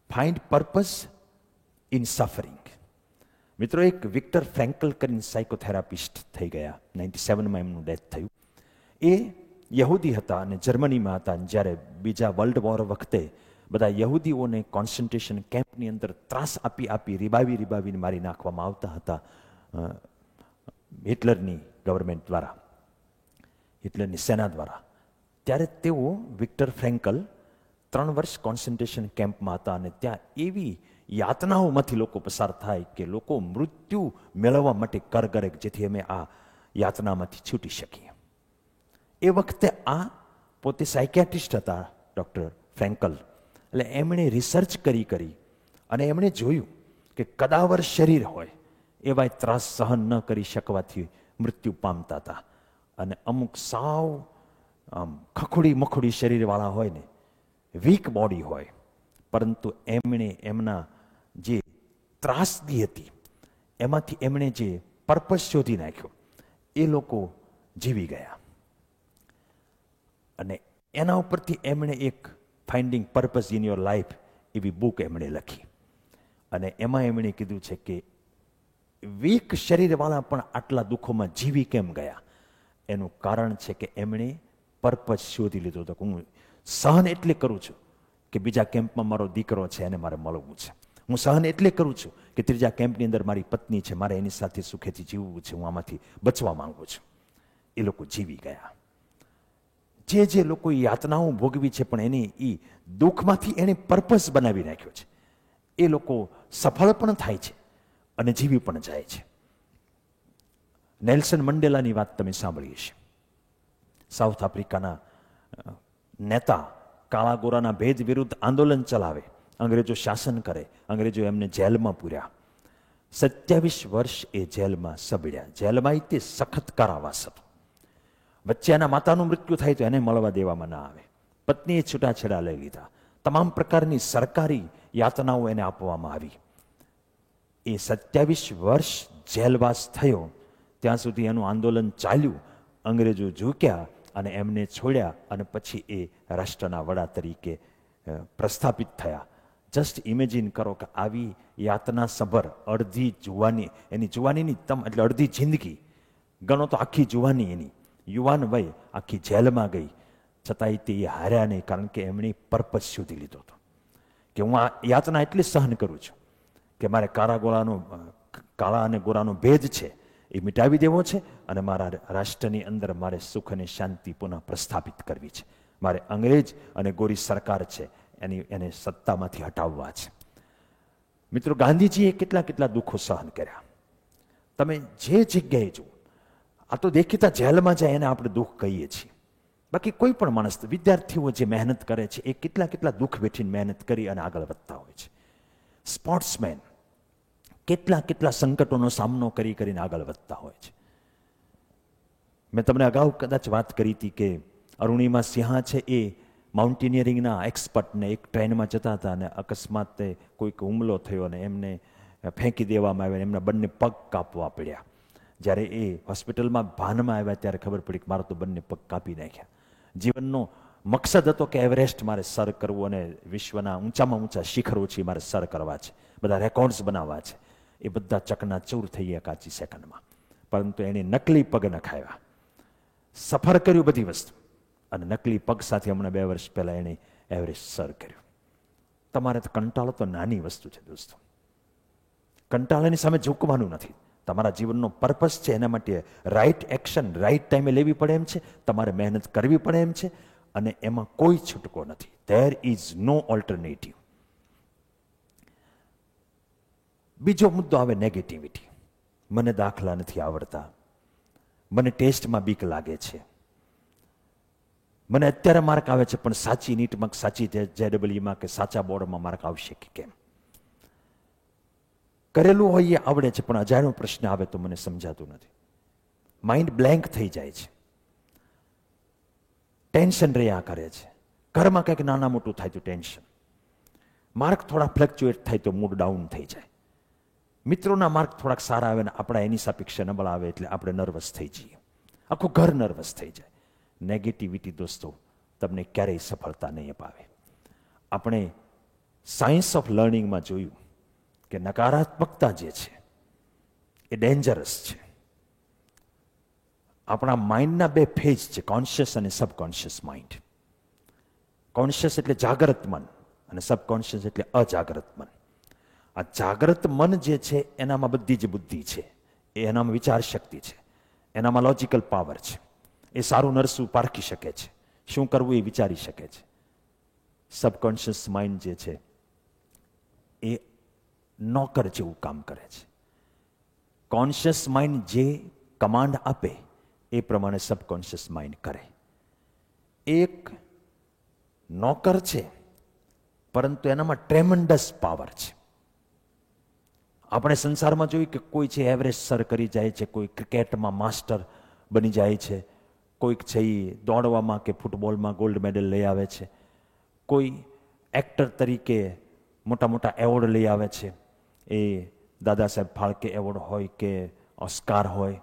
Find purpose in suffering. મિત્રો, એક વિક્ટર ફ્રેન્કલ કરીને સાયકોથેરાપિસ્ટ થઈ ગયા, 97માં એમનું ડેથ થયું. એ યહૂદી હતા અને જર્મનીમાં હતા. જ્યારે બીજા વર્લ્ડ વોર વખતે બધા યહૂદીઓને કોન્સન્ટ્રેશન કેમ્પની અંદર ત્રાસ આપી રીબાવીને મારી નાખવામાં આવતા હતા હિટલરની ગવર્મેન્ટ દ્વારા, હિટલરની સેના દ્વારા. ત્યારે તેઓ વિક્ટર ફ્રેન્કલ 3 વર્ષ કોન્સન્ટ્રેશન કેમ્પમાં હતા અને ત્યાં એવી યાતનાઓમાંથી લોકો પસાર થાય કે લોકો મૃત્યુ મેળવવા માટે કરગરે, જેથી અમે આ યાતનામાંથી છૂટી શકીએ. એ વખતે આ પોતે સાયકિયાટ્રિસ્ટ હતા ડૉક્ટર ફ્રેન્કલ. એટલે એમણે રિસર્ચ કરી અને એમણે જોયું કે કદાવર શરીર હોય એવા ત્રાસ સહન ન કરી શકવાથી મૃત્યુ પામતા હતા. અને અમુક સાવ ખખોડી મખોડી શરીરવાળા હોય ને, વીક બોડી હોય, પરંતુ એમણે એમના જે ત્રાસદી હતી એમાંથી એમણે જે પર્પસ શોધી નાખ્યો, એ લોકો જીવી ગયા. અને એના ઉપરથી એમણે એક finding purpose in your life એવી બુક એમણે લખી. અને એમાં એમણે કીધું છે કે વીક શરીરવાળા પણ આટલા દુઃખોમાં જીવી કેમ ગયા? એનું કારણ છે કે એમણે પર્પઝ શોધી લીધો હતો કે હું સહન એટલે કરું છું કે બીજા કેમ્પમાં મારો દીકરો છે એને મારે મળવું છે. હું સહન એટલે કરું છું કે ત્રીજા કેમ્પની અંદર મારી પત્ની છે, મારે એની સાથે સુખેથી જીવવું છે, હું આમાંથી બચવા માંગુ છું. એ લોકો જીવી ગયા. જે લોકો યાતનાઓ ભોગવી છે પણ એને એ દુઃખમાંથી એને પર્પસ બનાવી નાખ્યો છે, એ લોકો સફળ પણ થાય છે અને જીવી પણ જાય છે. નેલ્સન મંડેલાની વાત તમે સાંભળી હશે. સાઉથ આફ્રિકાના નેતા, કાળા ગોરાના ભેદ વિરુદ્ધ આંદોલન ચલાવે, અંગ્રેજો શાસન કરે, અંગ્રેજો એમને જેલમાં પૂર્યા. 27 વર્ષ એ જેલમાં સબડ્યા. જેલમાં તે સખત કારાવાસ હતો. વચ્ચે એના માતાનું મૃત્યુ થાય તો એને મળવા દેવામાં ના આવે. પત્નીએ છૂટાછેડા લઈ લીધા. તમામ પ્રકારની સરકારી યાતનાઓ એને આપવામાં આવી. એ 27 વર્ષ જેલવાસ થયો ત્યાં સુધી એનું આંદોલન ચાલ્યું અંગ્રેજો ઝૂક્યા અને એમને છોડ્યા અને પછી એ રાષ્ટ્રના વડા તરીકે પ્રસ્થાપિત થયા. જસ્ટ ઇમેજિન કરો કે આવી યાતના સભર અડધી જુવાની, એની જુવાનીની એટલે અડધી જિંદગી ગણો તો આખી જુવાની એની, યુવાન વય આખી જેલમાં ગઈ, છતાંય તે હાર્યા નહીં, કારણ કે એમણે પર્પઝ શોધી લીધો હતો કે હું આ યાતના એટલી સહન કરું છું કે મારે કાળા અને ગોરાનો ભેદ છે એ મિટાવી દેવો છે અને મારા રાષ્ટ્રની અંદર મારે સુખ અને શાંતિ પુનઃ પ્રસ્થાપિત કરવી છે. મારે અંગ્રેજ અને ગોરી સરકાર છે એને સત્તામાંથી હટાવવા છે. મિત્રો, ગાંધીજીએ કેટલા કેટલા દુઃખો સહન કર્યા. તમે જે જગ્યાએ જુઓ, આ તો દેખીતા જેલમાં જાય એને આપણે દુઃખ કહીએ છીએ. બાકી કોઈ પણ માણસ, વિદ્યાર્થીઓ જે મહેનત કરે છે એ કેટલા કેટલા દુઃખ વેઠીને મહેનત કરી અને આગળ વધતા હોય છે. સ્પોર્ટ્સમેન કેટલા કેટલા સંકટોનો સામનો કરીને આગળ વધતા હોય છે. મેં તમને અગાઉ કદાચ વાત કરી હતી કે અરુણિમા સિંહા છે એ માઉન્ટેનિયરિંગના એક્સપર્ટને એક ટ્રેનમાં જતા હતા અને અકસ્માતે કોઈક હુમલો થયો અને એમને ફેંકી દેવામાં આવ્યા, એમના બંને પગ કાપવા પડ્યા. જ્યારે એ હોસ્પિટલમાં ભાનમાં આવ્યા ત્યારે ખબર પડી કે મારા તો બંને પગ કાપી નાખ્યા. જીવનનો મકસદ હતો કે એવરેસ્ટ મારે સર કરવું અને વિશ્વના ઊંચામાં ઊંચા શિખરો છે મારે સર કરવા છે, બધા રેકોર્ડ્સ બનાવવા છે. એ બધા ચકનાચૂર થઈ ગયા કાચી સેકન્ડમાં. પરંતુ એણે નકલી પગ નખાવ્યા, સફર કર્યું બધી વસ્તુ, અને નકલી પગ સાથે હમણાં 2 વર્ષ પહેલા એણે એવરેસ્ટ સર કર્યું. તમારે તો કંટાળો તો નાની વસ્તુ છે દોસ્તો. કંટાળાની સામે ઝૂકવાનું નથી. તમારા જીવનનો પર્પસ છે, એના માટે રાઈટ એક્શન રાઈટ ટાઈમે લેવી પડે એમ છે, તમારે મહેનત કરવી પડે એમ છે, અને એમાં કોઈ છૂટકો નથી. There is no alternative. બીજો મુદ્દો આવે નેગેટિવિટી. મને દાખલા નથી આવડતા, મને ટેસ્ટમાં બીક લાગે છે, મને અત્યારે માર્ક આવે છે પણ સાચી નીટમાં, સાચી JEEમાં કે સાચા બોર્ડમાં માર્ક આવશે કે કેમ. કરેલું હોય એ આવડે છે પણ અજાણ્યો પ્રશ્ન આવે તો મને સમજાતું નથી. માઇન્ડ બ્લેન્ક થઈ જાય છે, ટેન્શન રહ્યા કરે છે. ઘરમાં કંઈક નાના મોટું થાય તો ટેન્શન, માર્ક થોડા ફ્લક્ચ્યુએટ થાય તો મૂડ ડાઉન થઈ જાય, મિત્રોના માર્ક થોડાક સારા આવે ને આપણા એની સાપેક્ષે નબળા આવે એટલે આપણે નર્વસ થઈ જઈએ, આખું ઘર નર્વસ થઈ જાય. નેગેટિવિટી દોસ્તો તમને ક્યારેય સફળતા નહીં અપાવે. આપણે સાયન્સ ઓફ લર્નિંગમાં જોયું કે નકારાત્મકતા જે છે એ ડેન્જરસ છે. આપણા માઇન્ડના 2 ફેઝ છે, કોન્શિયસ અને સબકોન્શિયસ માઇન્ડ. કોન્શિયસ એટલે જાગૃત મન અને સબકોન્શિયસ એટલે અજાગ્રત મન. આ જાગ્રત મન જે છે એનામાં બધી જ બુદ્ધિ છે, એનામાં વિચાર શક્તિ છે, એનામાં લોજિકલ પાવર છે. એ સારું નરસું પારખી શકે છે, શું કરવું એ વિચારી શકે છે. સબકોન્શિયસ માઇન્ડ જે છે એ નોકર જેવું કામ કરે છે. કોન્શિયસ માઇન્ડ જે કમાન્ડ આપે એ પ્રમાણે સબકોન્શિયસ માઇન્ડ કરે. એક નોકર છે પરંતુ એનામાં ટ્રેમેન્ડસ પાવર છે. આપણે સંસારમાં જોયું કે કોઈ છે એવરેસ્ટ સર કરી જાય છે, કોઈ ક્રિકેટમાં માસ્ટર બની જાય છે, કોઈક છે એ દોડવામાં કે ફૂટબોલમાં ગોલ્ડ મેડલ લઈ આવે છે, કોઈ એક્ટર તરીકે મોટા મોટા એવોર્ડ લઈ આવે છે. એ દાદા સાહેબ ફાળકે એવોર્ડ હોય કે ઓસ્કાર હોય,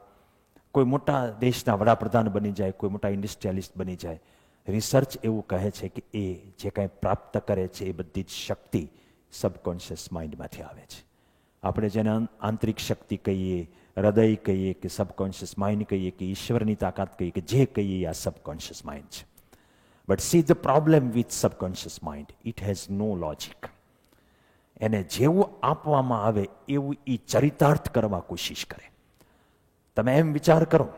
કોઈ મોટા દેશના વડાપ્રધાન બની જાય, કોઈ મોટા ઇન્ડસ્ટ્રીયાલિસ્ટ બની જાય. રિસર્ચ એવું કહે છે કે એ જે કાંઈ પ્રાપ્ત કરે છે એ બધી જ શક્તિ સબકોન્શિયસ માઇન્ડમાંથી આવે છે. આપણે જેને આંતરિક શક્તિ કહીએ, હૃદય કહીએ કે સબકોન્શિયસ માઇન્ડ કહીએ કે ઈશ્વરની તાકાત કહીએ કે જે કહીએ આ સબકોન્શિયસ માઇન્ડ છે. But see the problem with subconscious mind, it has no logic. એને જેવું આપવામાં આવે એવું એ ચરિતાર્થ કરવા કોશિશ કરે. તમે એમ વિચાર કરો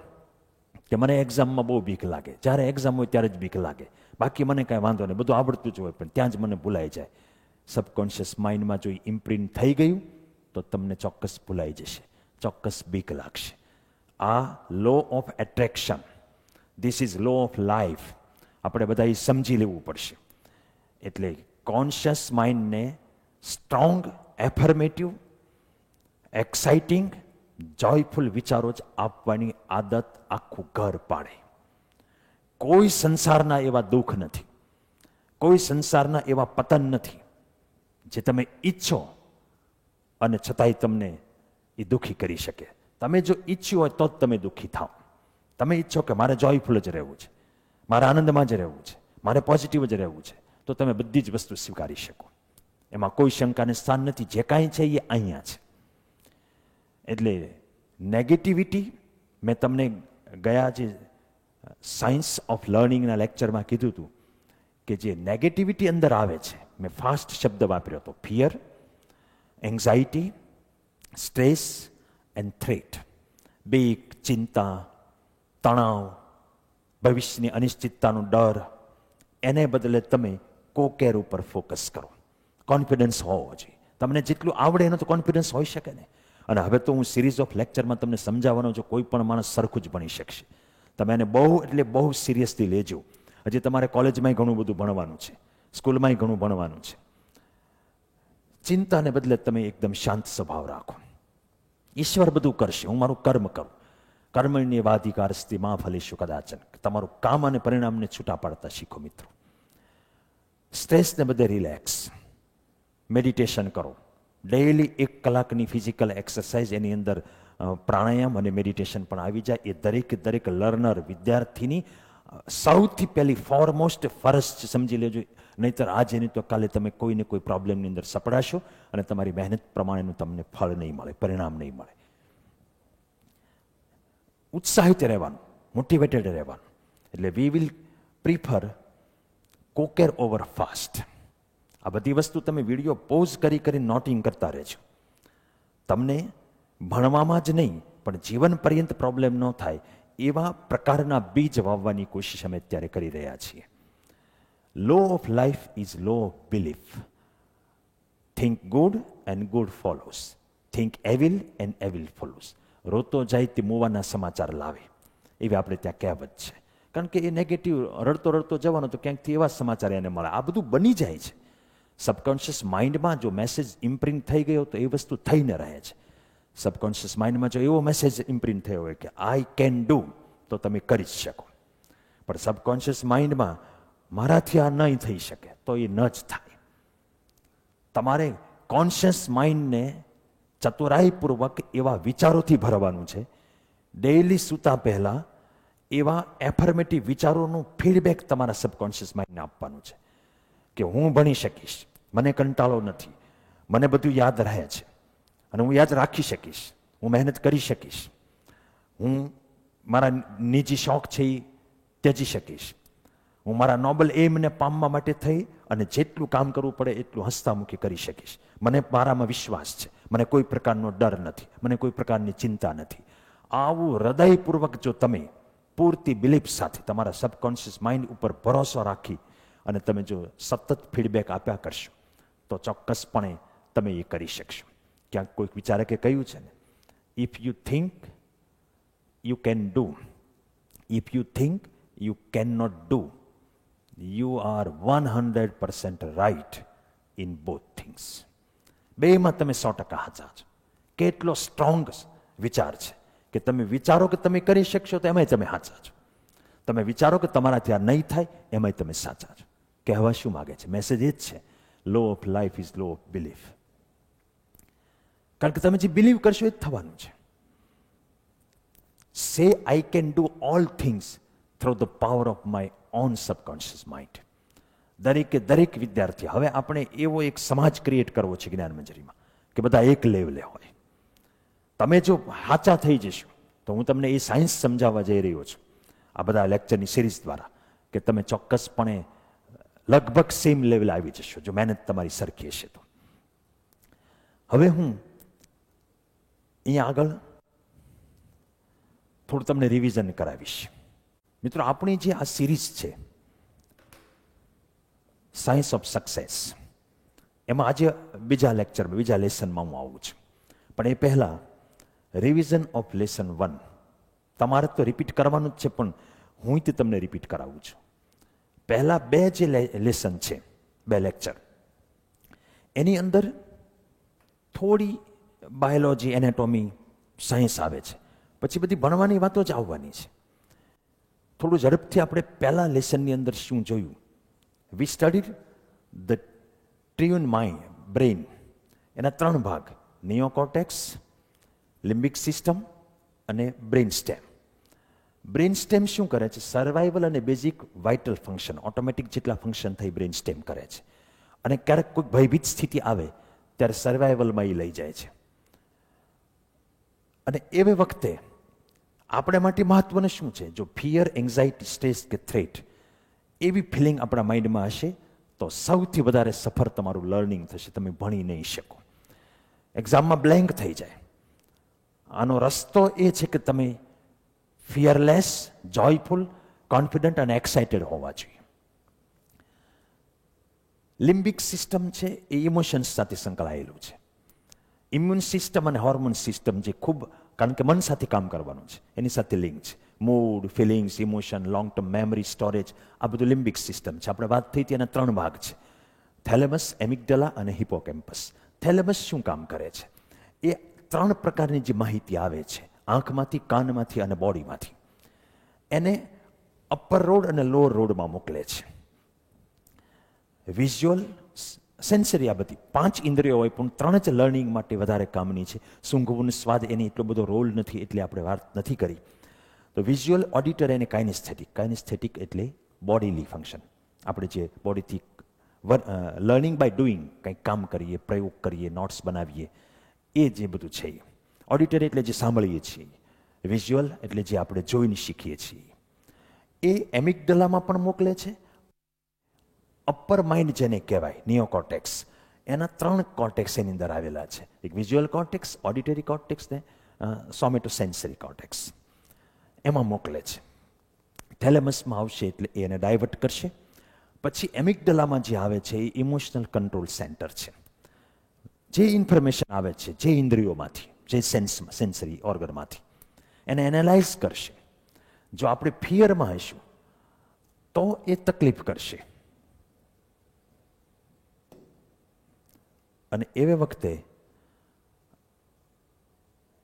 કે મને એક્ઝામમાં બહુ બીક લાગે, જ્યારે એક્ઝામ હોય ત્યારે જ બીક લાગે, બાકી મને કાંઈ વાંધો નહીં, બધું આવડતું જ હોય, પણ ત્યાં જ મને ભૂલાઈ જાય. સબકોન્શિયસ માઇન્ડમાં જો ઇમ્પ્રિન્ટ થઈ ગયું તો તમને ચોક્કસ ભૂલાઈ જશે, ચોક્કસ બીક લાગશે. આ law of attraction, this is law of life, આપણે બધા એ સમજી લેવું પડશે. એટલે કોન્શિયસ માઇન્ડને સ્ટ્રોંગ, એફર્મેટિવ, એક્સાઇટિંગ, જોયફુલ વિચારો જ આપવાની આદત આખું ઘર પાડે. કોઈ સંસારના એવા દુઃખ નથી, કોઈ સંસારના એવા પતન નથી જે તમે ઈચ્છો અને છતાંય તમને એ દુઃખી કરી શકે. તમે જો ઈચ્છ્યું હોય તો જ તમે દુઃખી થાઓ. તમે ઈચ્છો કે મારે જોયફુલ જ રહેવું છે, મારે આનંદમાં જ રહેવું છે, મારે પોઝિટિવ જ રહેવું છે, તો તમે બધી જ વસ્તુ સ્વીકારી શકો. એમાં કોઈ શંકાને સ્થાન નથી. જે કાંઈ છે એ અહીંયા છે. એટલે નેગેટિવિટી, મેં તમને ગયા જે સાયન્સ ઓફ લર્નિંગના લેક્ચરમાં કીધું હતું કે જે નેગેટિવિટી અંદર આવે છે, મેં ફાસ્ટ શબ્દ વાપર્યો હતો, fear, anxiety, stress and threat. બીક, ચિંતા, તણાવ, ભવિષ્યની અનિશ્ચિતતાનો ડર, એને બદલે તમે કોકેર ઉપર ફોકસ કરો. કોન્ફિડન્સ હોવો જોઈએ. તમને જેટલું આવડે એનો તો કોન્ફિડન્સ હોઈ શકે ને. અને હવે તો હું સિરીઝ ઓફ લેક્ચરમાં તમને સમજાવવાનો છું, કોઈ પણ માણસ સરખું જ ભણી શકશે. તમે એને બહુ એટલે બહુ સિરિયસલી લેજો. હજી તમારે કોલેજમાંય ઘણું બધું ભણવાનું છે, સ્કૂલમાંય ઘણું ભણવાનું છે. ચિંતાને બદલે તમે એકદમ શાંત સ્વભાવ રાખો. ઈશ્વર બધું કરશે, હું મારું કર્મ કરું. કર્મણ્યેવાધિકારસ્તિ મા ફલેષુ કદાચન. તમારું કામ અને પરિણામને છૂટા પાડતા શીખો મિત્રો. સ્ટ્રેસને બદલે રિલેક્સ, મેડિટેશન કરો. ડેઈલી 1 કલાકની ફિઝિકલ એક્સરસાઇઝ, એની અંદર પ્રાણાયામ અને મેડિટેશન પણ આવી જાય. એ દરેક લર્નર, વિદ્યાર્થીની સૌથી પહેલી ફોરમોસ્ટ ફરજ છે, સમજી લેજો. નહીતર આજે નહીં તો કાલે તમે કોઈને કોઈ પ્રોબ્લેમની અંદર સપડાશો અને તમારી મહેનત પ્રમાણેનું તમને ફળ નહીં મળે, પરિણામ નહીં મળે. ઉત્સાહિત રહેવાનું, મોટિવેટેડ રહેવાનું. એટલે વી વિલ પ્રિફર કોકેર ઓવર ફાસ્ટ. આ બધી વસ્તુ તમે વિડીયો પોઝ કરી નોટિંગ કરતા રહેજો. તમને ભણવામાં જ નહીં પણ જીવન પર્યંત પ્રોબ્લેમ ન થાય એવા પ્રકારના બીજ વાવવાની કોશિશ અમે અત્યારે કરી રહ્યા છીએ. Law of life is law of belief. Think good and good follows. Think evil and evil follows. રોતો જાય તે મુવાના સમાચાર લાવે, એવી આપણે ત્યાં કહેવત છે. કારણ કે એ નેગેટિવ રડતો જવાનો તો ક્યાંકથી એવા સમાચાર એને મળે. આ બધું બની જાય છે. સબકોન્શિયસ માઇન્ડમાં જો મેસેજ ઇમ્પ્રિન્ટ થઈ ગયો તો એ વસ્તુ થઈને રહે છે. સબકોન્શિયસ માઇન્ડમાં જો એવો મેસેજ ઇમ્પ્રિન્ટ થયો હોય કે આઈ કેન ડુ, તો તમે કરી જ શકો. પણ સબકોન્શિયસ માઇન્ડમાં મારાથી આ નહીં થઈ શકે, તો એ ન જ થાય. તમારે કોન્શિયસ માઇન્ડને ચતુરાઈપૂર્વક એવા વિચારોથી ભરવાનું છે. ડેઈલી સૂતા પહેલા એવા એફર્મેટિવ વિચારોનું ફીડબેક તમારા સબકોન્શિયસ માઇન્ડને આપવાનું છે કે હું ભણી શકીશ, મને કંટાળો નથી, મને બધું યાદ રહે છે અને હું યાદ રાખી શકીશ, હું મહેનત કરી શકીશ, હું મારા નિજી શોખ છે એ ત્યજી શકીશ, હું મારા નોબલ એમને પામવા માટે થઈ અને જેટલું કામ કરવું પડે એટલું હસતામુખી કરી શકીશ, મને મારામાં વિશ્વાસ છે, મને કોઈ પ્રકારનો ડર નથી, મને કોઈ પ્રકારની ચિંતા નથી. આવું હૃદયપૂર્વક જો તમે પૂરતી બિલીફ સાથે તમારા સબકોન્શિયસ માઇન્ડ ઉપર ભરોસો રાખી અને તમે જો સતત ફીડબેક આપ્યા કરશો તો ચોક્કસપણે તમે એ કરી શકશો. ક્યાંક કોઈક વિચારકે કહ્યું છે ને, if you think you can do, if you think you can not do, you are 100% right in both things. બેમાં તમે 100% સાચા છો. કેટલો સ્ટ્રોંગ વિચાર છે કે તમે વિચારો કે તમે કરી શકશો તો એમાંય તમે સાચા છો. તમે વિચારો કે તમારાથી આ નહીં થાય એમાંય તમે સાચા છો. કહેવા શું માગે છે? મેસેજ એ જ છે, law of life is law of belief. કારણ કે તમે જે બિલીવ કરશો એ જ થવાનું છે. સે I can do all things through the power of my own subconscious mind. દરેક વિદ્યાર્થી, હવે આપણે એવો એક સમાજ ક્રિએટ કરવો છે જ્ઞાન મંજરીમાં કે બધા એક લેવલે હોય. તમે જો સાચા થઈ જશો તો હું તમને એ સાયન્સ સમજાવવા જઈ રહ્યો છું આ બધા લેક્ચરની સિરીઝ દ્વારા, કે તમે ચોક્કસપણે લગભગ સેમ લેવલ આવી જશો જો મહેનત તમારી સરખી હશે તો. હવે હું અહીંયા આગળ થોડું તમને રિવિઝન કરાવીશ. મિત્રો, આપણી જે આ સિરીઝ છે સાયન્સ ઓફ સક્સેસ, એમાં આજે બીજા લેક્ચરમાં, બીજા લેસનમાં હું આવું છું. પણ એ પહેલા રિવિઝન ઓફ લેસન 1 તમારે તો રિપીટ કરવાનું જ છે, પણ હું તે તમને રિપીટ કરાવું છું. પહેલા 2 જે લેસન છે, 2 લેક્ચર, એની અંદર થોડી બાયોલોજી, એનેટોમી, સાયન્સ આવે છે, પછી બધી ભણવાની વાતો જ આવવાની છે. થોડું ઝડપથી આપણે પહેલા લેસનની અંદર શું જોયું? વી સ્ટડીડ ધ ટ્રિયુન માઇન્ડ, બ્રેઇન. એના 3 ભાગ, નિયોકોર્ટેક્સ, લિમ્બિક સિસ્ટમ અને બ્રેઇન સ્ટેમ. બ્રેન સ્ટેમ શું કરે છે? સર્વાઈવલ અને બેઝિક વાઇટલ ફંક્શન, ઓટોમેટિક જેટલા ફંક્શન થઈ બ્રેન સ્ટેમ કરે છે. અને ક્યારેક કોઈ ભયભીત સ્થિતિ આવે ત્યારે સર્વાઈવલમાં એ લઈ જાય છે. અને એવી વખતે આપણે માટે મહત્વનું શું છે? જો ફિયર, એન્ઝાઇટી, સ્ટ્રેસ કે થ્રેટ એવી ફિલિંગ આપણા માઇન્ડમાં હશે તો સૌથી વધારે સફર તમારું લર્નિંગ થશે. તમે ભણી નહીં શકો, એક્ઝામમાં બ્લેન્ક થઈ જાય. આનો રસ્તો એ છે કે તમે ફિયરલેસ, જોયફુલ, કોન્ફિડન્ટ અને એક્સાઇટેડ હોવા જોઈએ. લિમ્બિક સિસ્ટમ છે એ ઇમોશન્સ સાથે સંકળાયેલું છે. ઇમ્યુન સિસ્ટમ અને હોર્મોન સિસ્ટમ જે ખૂબ, કારણ કે મન સાથે કામ કરવાનું છે, એની સાથે લિંક છે. Mood, feelings, emotion, long term memory storage, આ બધું લિમ્બિક સિસ્ટમ છે. આપણે વાત થઈ હતી એના 3 ભાગ છે: થેલેમસ, એમિગડલા અને હિપોકેમ્પસ. થેલેમસ શું કામ કરે છે? એ 3 પ્રકારની જે માહિતી આવે છે આંખમાંથી, કાનમાંથી અને બોડીમાંથી, એને અપર રોડ અને લોઅર રોડમાં મોકલે છે. વિઝ્યુઅલ, સેન્સરી, આ બધી 5 ઇન્દ્રિયો હોય પણ 3 જ લર્નિંગ માટે વધારે કામની છે. સૂંઘવું, સ્વાદ એની એટલો બધો રોલ નથી એટલે આપણે વાત નથી કરી. તો વિઝ્યુઅલ, ઓડિટરી અને કાઇનેસ્થેટિક. કાઇનેસ્થેટિક એટલે બોડીલી ફંક્શન. આપણે જે બોડીથી લર્નિંગ બાય ડુઈંગ, કંઈક કામ કરીએ, પ્રયોગ કરીએ, નોટ્સ બનાવીએ, એ જે બધું છે. ઓડિટરી એટલે જે સાંભળીએ છીએ. વિઝ્યુઅલ એટલે જે આપણે જોઈને શીખીએ છીએ. એ એમિગડલામાં પણ મોકલે છે. અપર માઇન્ડ જેને કહેવાય, નિયોકોર્ટેક્સ, એના 3 કોર્ટેક્સ એની અંદર આવેલા છે. એક વિઝ્યુઅલ કોર્ટેક્સ, ઓડિટરી કોર્ટેક્સ ને સોમેટોસેન્સરી કોર્ટેક્સ. એમાં મોકલે છે. થેલેમસમાં આવશે એટલે એને ડાયવર્ટ કરશે. પછી એમિગડલામાં જે આવે છે એ ઇમોશનલ કંટ્રોલ સેન્ટર છે. જે ઇન્ફોર્મેશન આવે છે જે ઇન્દ્રિયોમાંથી, જે સેન્સરી ઓર્ગનમાંથી, એને એનાલાઇઝ કરશે. જો આપણે ફિયરમાં હશું તો એ તકલીફ કરશે. અને એવે વખતે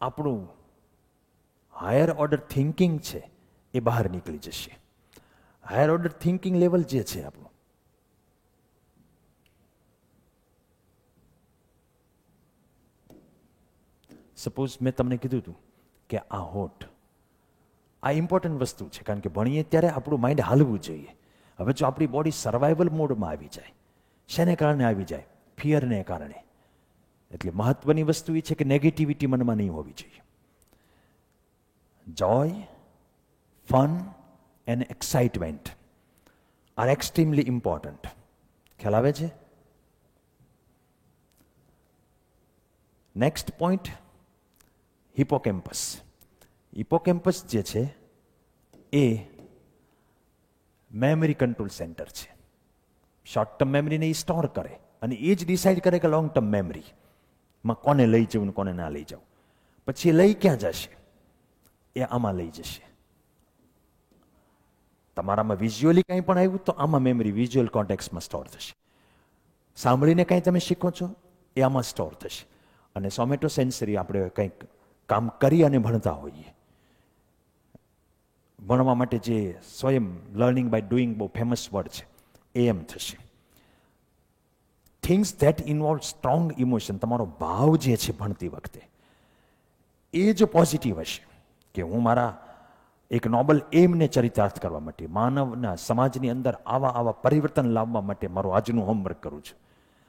આપણું હાયર ઓર્ડર થિંકિંગ છે એ બહાર નીકળી જશે. હાયર ઓર્ડર થિંકિંગ લેવલ જે છે આપણું, સપોઝ મેં તમને કીધું હતું કે આ હોઠ, આ ઇમ્પોર્ટન્ટ વસ્તુ છે, કારણ કે ભણીએ ત્યારે આપણું માઇન્ડ હાલવું જોઈએ. હવે જો આપણી બોડી સર્વાઈવલ મોડમાં આવી જાય, શેને કારણે આવી જાય? ફિયરને કારણે. એટલે મહત્વની વસ્તુ એ છે કે નેગેટિવિટી મનમાં નહીં હોવી જોઈએ. Joy, fun and excitement are extremely important. ખ્યાલ આવે છે? Next point, hippocampus. હિપોકેમ્પસ જે છે એ મેમરી કંટ્રોલ સેન્ટર છે. શોર્ટ ટર્મ મેમરીને એ સ્ટોર કરે અને એ જ ડિસાઇડ કરે કે લોંગ ટર્મ મેમરીમાં કોને લઈ જવું ને કોને ના લઈ જવું. પછી એ લઈ ક્યાં જશે? એ આમાં લઈ જશે. તમારામાં વિઝ્યુઅલી કંઈ પણ આવ્યું તો આમાં મેમરી વિઝ્યુઅલ કોન્ટેક્સમાં સ્ટોર થશે. સાંભળીને કંઈ તમે શીખો છો એ આમાં સ્ટોર થશે. અને સોમેટોસેન્સરી, આપણે કંઈક કામ કરી અને ભણતા હોઈએ, ભણવા માટે જે સ્વયં લર્નિંગ બાય ડુઈંગ બહુ ફેમસ વર્ડ છે, એ એમ થશે. Things that involve strong emotion, તમારો ભાવ જે છે ભણતી વખતે એ જો પોઝિટિવ હશે કે હું મારા એક નોબલ એમને ચરિતાર્થ કરવા માટે, માનવના સમાજની અંદર આવા પરિવર્તન લાવવા માટે મારું આજનું હોમવર્ક કરું છું,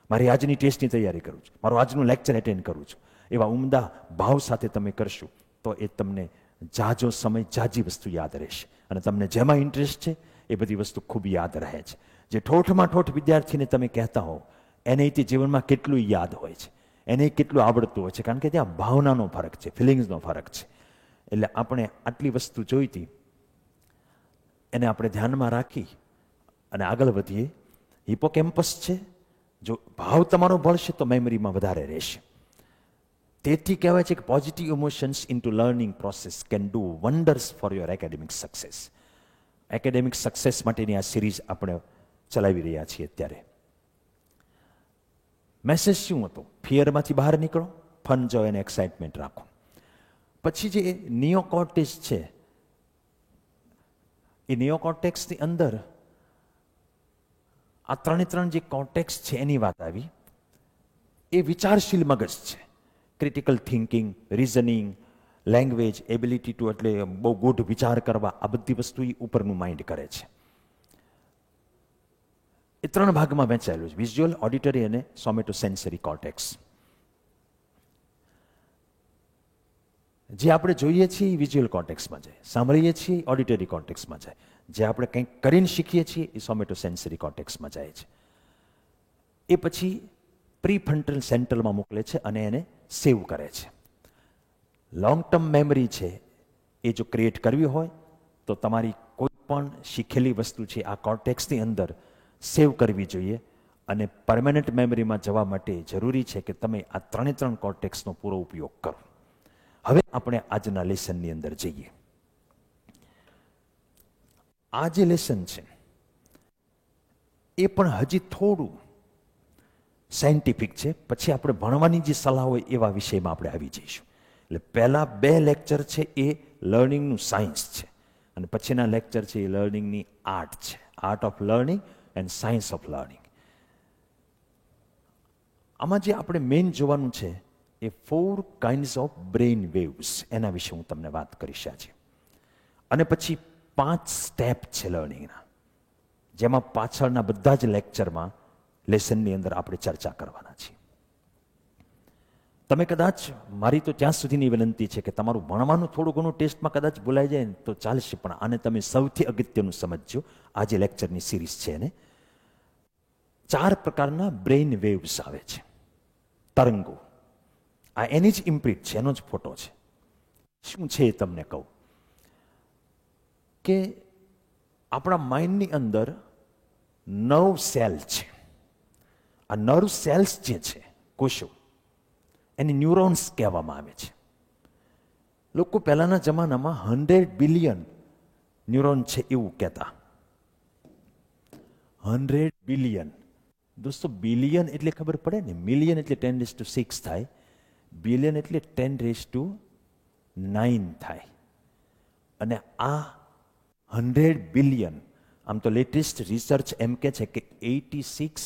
મારી આજની ટેસ્ટની તૈયારી કરું છું, મારું આજનું લેક્ચર એટેન્ડ કરું છું, એવા ઉમદા ભાવ સાથે તમે કરશો તો એ તમને જાજો સમય જાજી વસ્તુ યાદ રહેશે. અને તમને જેમાં ઇન્ટરેસ્ટ છે એ બધી વસ્તુ ખૂબ યાદ રહે છે. જે ઠોઠમાં ઠોઠ વિદ્યાર્થીને તમે કહેતા હો એને તે જીવનમાં કેટલું યાદ હોય છે, એને કેટલું આવડતું હોય છે, કારણ કે ત્યાં ભાવનાનો ફરક છે, ફિલિંગ્સનો ફરક છે. એટલે આપણે આટલી વસ્તુ જોઈતી, એને આપણે ધ્યાનમાં રાખી અને આગળ વધીએ. હિપોકેમ્પસ છે, જો ભાવ તમારો ભળશે તો મેમરીમાં વધારે રહેશે. તેથી કહેવાય છે કે positive emotions into learning process can do wonders for your academic success. Academic success માટેની આ સિરીઝ આપણે ચલાવી રહ્યા છીએ અત્યારે. મેસેજ શું હતો? ફિયરમાંથી બહાર નીકળો, ફન, જોય અને એક્સાઇટમેન્ટ રાખો. પછી જે નિયોકોર્ટેક્સ છે, એ નિયોકોર્ટેક્સની અંદર આ 3 જે કોર્ટેક્સ છે એની વાત આવી. એ વિચારશીલ મગજ છે. Critical thinking, reasoning, language, ability to એટલે બહુ ગૂઢ વિચાર કરવા, આ બધી વસ્તુ એ ઉપરનું માઇન્ડ કરે છે. એ 3 ભાગમાં વહેંચાયેલું છે: વિઝ્યુઅલ, ઓડિટરી અને સોમેટોસેન્સરી કોર્ટેક્સ. જે આપણે જોઈએ છીએ એ વિઝ્યુઅલ કોર્ટેક્સમાં જાય, સાંભળીએ છીએ ઓડિટરી કોર્ટેક્સમાં જાય, જે આપણે કંઈક કરીને શીખીએ છીએ એ સોમેટોસેન્સરી કોર્ટેક્સમાં જાય છે. એ પછી પ્રીફ્રન્ટલ સેન્ટરમાં મોકલે છે અને એને સેવ કરે છે. લોંગ ટર્મ મેમરી છે એ જો ક્રિએટ કરવી હોય તો તમારી કોઈ પણ શીખેલી વસ્તુ છે આ કોર્ટેક્સની અંદર સેવ કરવી જોઈએ, અને પરમેનન્ટ મેમરીમાં જવા માટે જરૂરી છે કે તમે આ 3 કોર્ટેક્સનો પૂરો ઉપયોગ કરો. હવે આપણે આજના લેસનની અંદર જઈએ. આ જે લેસન છે એ પણ હજી થોડું સાયન્ટિફિક છે, પછી આપણે ભણવાની જે સલાહ હોય એવા વિષયમાં આપણે આવી જઈશું. એટલે પહેલા 2 લેક્ચર છે એ લર્નિંગનું સાયન્સ છે, અને પછીના લેક્ચર છે એ લર્નિંગની આર્ટ છે, art of learning and science of learning. આમાં જે આપણે મેઇન જોવાનું છે એ 4 કાઇન્ડ્સ ઓફ બ્રેઇન વેવ્સ, એના વિશે હું તમને વાત કરીશ આજે. અને પછી 5 સ્ટેપ છે લર્નિંગના, જેમાં પાછળના બધા જ લેક્ચરમાં લેસનની અંદર આપણે ચર્ચા કરવાના છીએ. તમે કદાચ, મારી તો ત્યાં સુધીની વિનંતી છે કે તમારું ભણવાનું થોડું ઘણું ટેસ્ટમાં કદાચ ભૂલાઈ જાય ને તો ચાલશે, પણ આને તમે સૌથી અગત્યનું સમજજો. આ જે લેક્ચરની સિરીઝ છે એને 4 પ્રકારના બ્રેઇન વેવ્સ આવે છે, તરંગો. આ એની જ ઇમ્પ્રિન્ટ છે, એનો જ ફોટો છે. શું છે એ તમને કહું કે આપણા માઇન્ડની અંદર નર્વ સેલ છે. આ નર્વ સેલ્સ જે છે, કોષો, એને ન્યુરોન્સ કહેવામાં આવે છે. લોકો પહેલાના જમાનામાં 100 બિલિયન ન્યુરોન છે એવું કહેતા. 100 બિલિયન. દોસ્તો, બિલિયન એટલે ખબર પડે ને, મિલિયન એટલે 10⁶ થાય, બિલિયન એટલે 10⁹ થાય. અને આ 100 બિલિયન, આમ તો લેટેસ્ટ રિસર્ચ એમ કે છે કે 86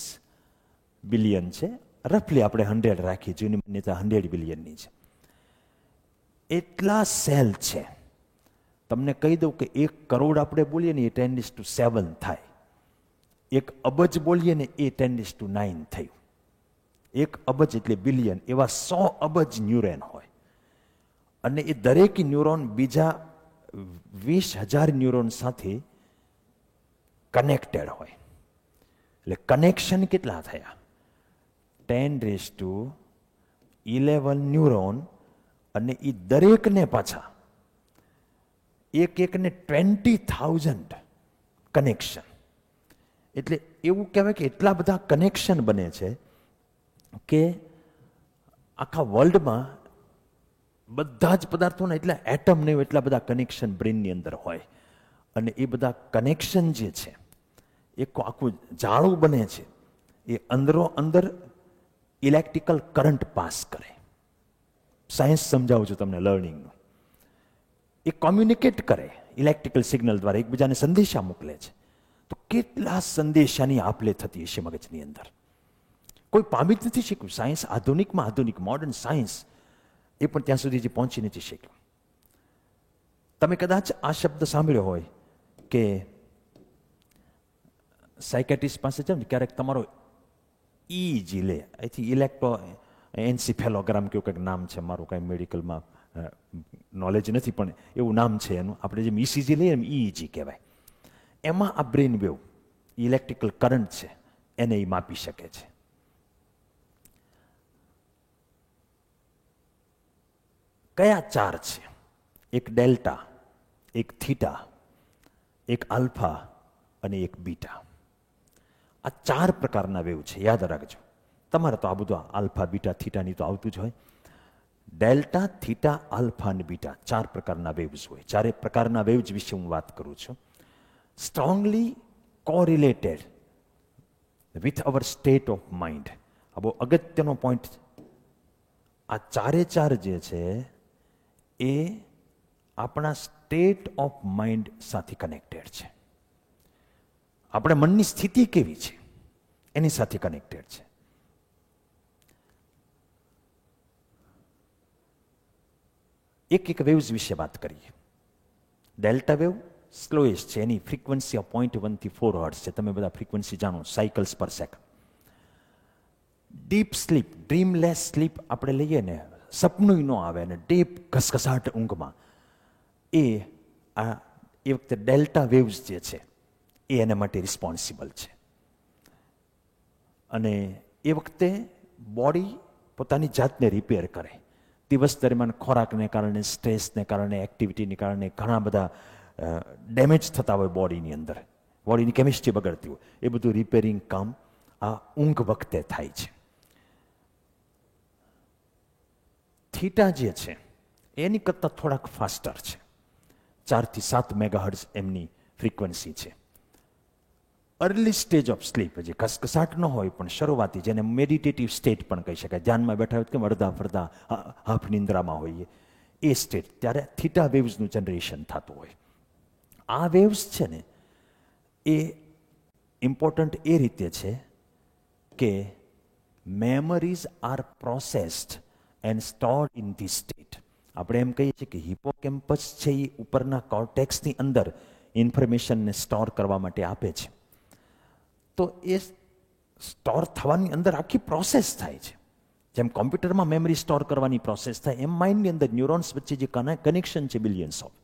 બિલિયન છે. રફલી આપણે 100 રાખીએ, જૂની માન્યતા 100 બિલિયનની છે. એટલા સેલ છે. તમને કહી દઉં કે 1 કરોડ આપણે બોલીએ ને એ 10⁷ થાય. 1 અબજ બોલીએ ને એ 10⁹ થયું. 1 અબજ એટલે બિલિયન. એવા 100 અબજ ન્યુરોન હોય, અને એ દરેક ન્યુરોન બીજા 20,000 ન્યુરોન સાથે કનેક્ટેડ હોય. એટલે કનેક્શન કેટલા થયા? 10⁻11 ન્યુરોન, અને એ દરેકને પાછા એકને 20,000 કનેક્શન. એટલે એવું કહેવાય કે એટલા બધા કનેક્શન બને છે કે આખા વર્લ્ડમાં બધા જ પદાર્થોના એટલા એટમ નહીં હોય એટલા બધા કનેક્શન બ્રેનની અંદર હોય. અને એ બધા કનેક્શન જે છે એક આખું જાળું બને છે. એ અંદરો અંદર ઇલેક્ટ્રિકલ કરંટ પાસ કરે. સાયન્સ સમજાવું છું તમને લર્નિંગનું. એ કોમ્યુનિકેટ કરે ઇલેક્ટ્રિકલ સિગ્નલ દ્વારા, એકબીજાને સંદેશા મોકલે છે. તો કેટલા સંદેશાની આપ-લે થતી હશે મગજની અંદર. કોઈ પામી જ નથી શીખ્યું. સાયન્સ આધુનિકમાં આધુનિક, મોડર્ન સાયન્સ એ પણ ત્યાં સુધી પહોંચી નથી શક્યું. તમે કદાચ આ શબ્દ સાંભળ્યો હોય કે સાયકેટ્રિસ્ટ પાસે જાવ ને ક્યારેક તમારો EEG લે, અહીંથી ઇલેક્ટ્રો એન્સીફેલોગ્રામ કેવું કંઈક નામ છે, મારું કાંઈ મેડિકલમાં નોલેજ નથી પણ એવું નામ છે એનું. આપણે જેમ ECG લઈએ એમ EEG કહેવાય. એમાં આ બ્રેન વેવ, ઇલેક્ટ્રિકલ કરંટ છે, એને એ માપી શકે છે. કયા 4 છે? એક ડેલ્ટા, એક થીટા, એક આલ્ફા અને એક બીટા. આ 4 પ્રકારના વેવ છે, યાદ રાખજો. તમારે તો આ બધું આલ્ફા, બીટા, થીટાની તો આવતું જ હોય. ડેલ્ટા, થીટા, આલ્ફા અને બીટા 4 પ્રકારના વેવ્સ હોય. 4 પ્રકારના વેવ્સ વિશે હું વાત કરું છું. Strongly correlated with our state of mind. આ બહુ અગત્યનો પોઈન્ટ. આ 4 જે છે એ આપણા સ્ટેટ ઓફ માઇન્ડ સાથે કનેક્ટેડ છે. આપણે મનની સ્થિતિ કેવી છે એની સાથે કનેક્ટેડ છે. એક એક વેવ્સ વિશે વાત કરીએ. ડેલ્ટા વેવ સ્લોએસ્ટ છે, એની ફ્રીક્વન્સી 0.1 થી 4 હર્ટ્ઝ છે. તમે બધા ફ્રીક્વન્સી જાણો, સાયકલ્સ પર સેકન્ડ. ડીપ સ્લીપ, ડ્રીમલેસ સ્લીપ આપણે લઈએ ને, સપનું ન આવે ને ડીપ ઘસઘસાટ ઊંઘમાં, એ વખતે ડેલ્ટા વેવ્સ જે છે એ એના માટે રિસ્પોન્સિબલ છે. અને એ વખતે બોડી પોતાની જાતને રિપેર કરે. દિવસ દરમિયાન ખોરાકને કારણે, સ્ટ્રેસને કારણે, એક્ટિવિટીને કારણે ઘણા બધા ડેમેજ થતા હોય બોડીની અંદર, બોડીની કેમિસ્ટ્રી બગડતી હોય, એ બધું રિપેરિંગ કામ આ ઊંઘ વખતે થાય છે. થીટા જે છે એની કરતાં થોડાક ફાસ્ટર છે, 4 થી 7 મેગાહર્ટ્ઝ એમની ફ્રીક્વન્સી છે. અર્લી સ્ટેજ ઓફ સ્લીપ, જે ઘસઘસાટ ન હોય પણ શરૂઆતી, જેને મેડિટેટિવ સ્ટેટ પણ કહી શકાય, ધ્યાનમાં બેઠા હોય કેમ અડધા ફરધા હાફ નિંદ્રામાં હોઈએ, એ સ્ટેટ, ત્યારે થીટા વેવ્સનું જનરેશન થતું હોય. આ વેવ્સ છે ને એ ઇમ્પોર્ટન્ટ એ રીતે છે કે memories are processed and stored in this state. આપણે એમ કહીએ છીએ કે હિપોકેમ્પસ છે એ ઉપરના કોર્ટેક્સની અંદર ઇન્ફોર્મેશનને સ્ટોર કરવા માટે આપે છે. તો એ સ્ટોર થવાની અંદર આખી પ્રોસેસ થાય છે. જેમ કોમ્પ્યુટરમાં મેમરી સ્ટોર કરવાની પ્રોસેસ થાય, એમ માઇન્ડની અંદર ન્યુરોન્સ વચ્ચે જે કનેક્શન છે બિલિયન્સ ઓફ,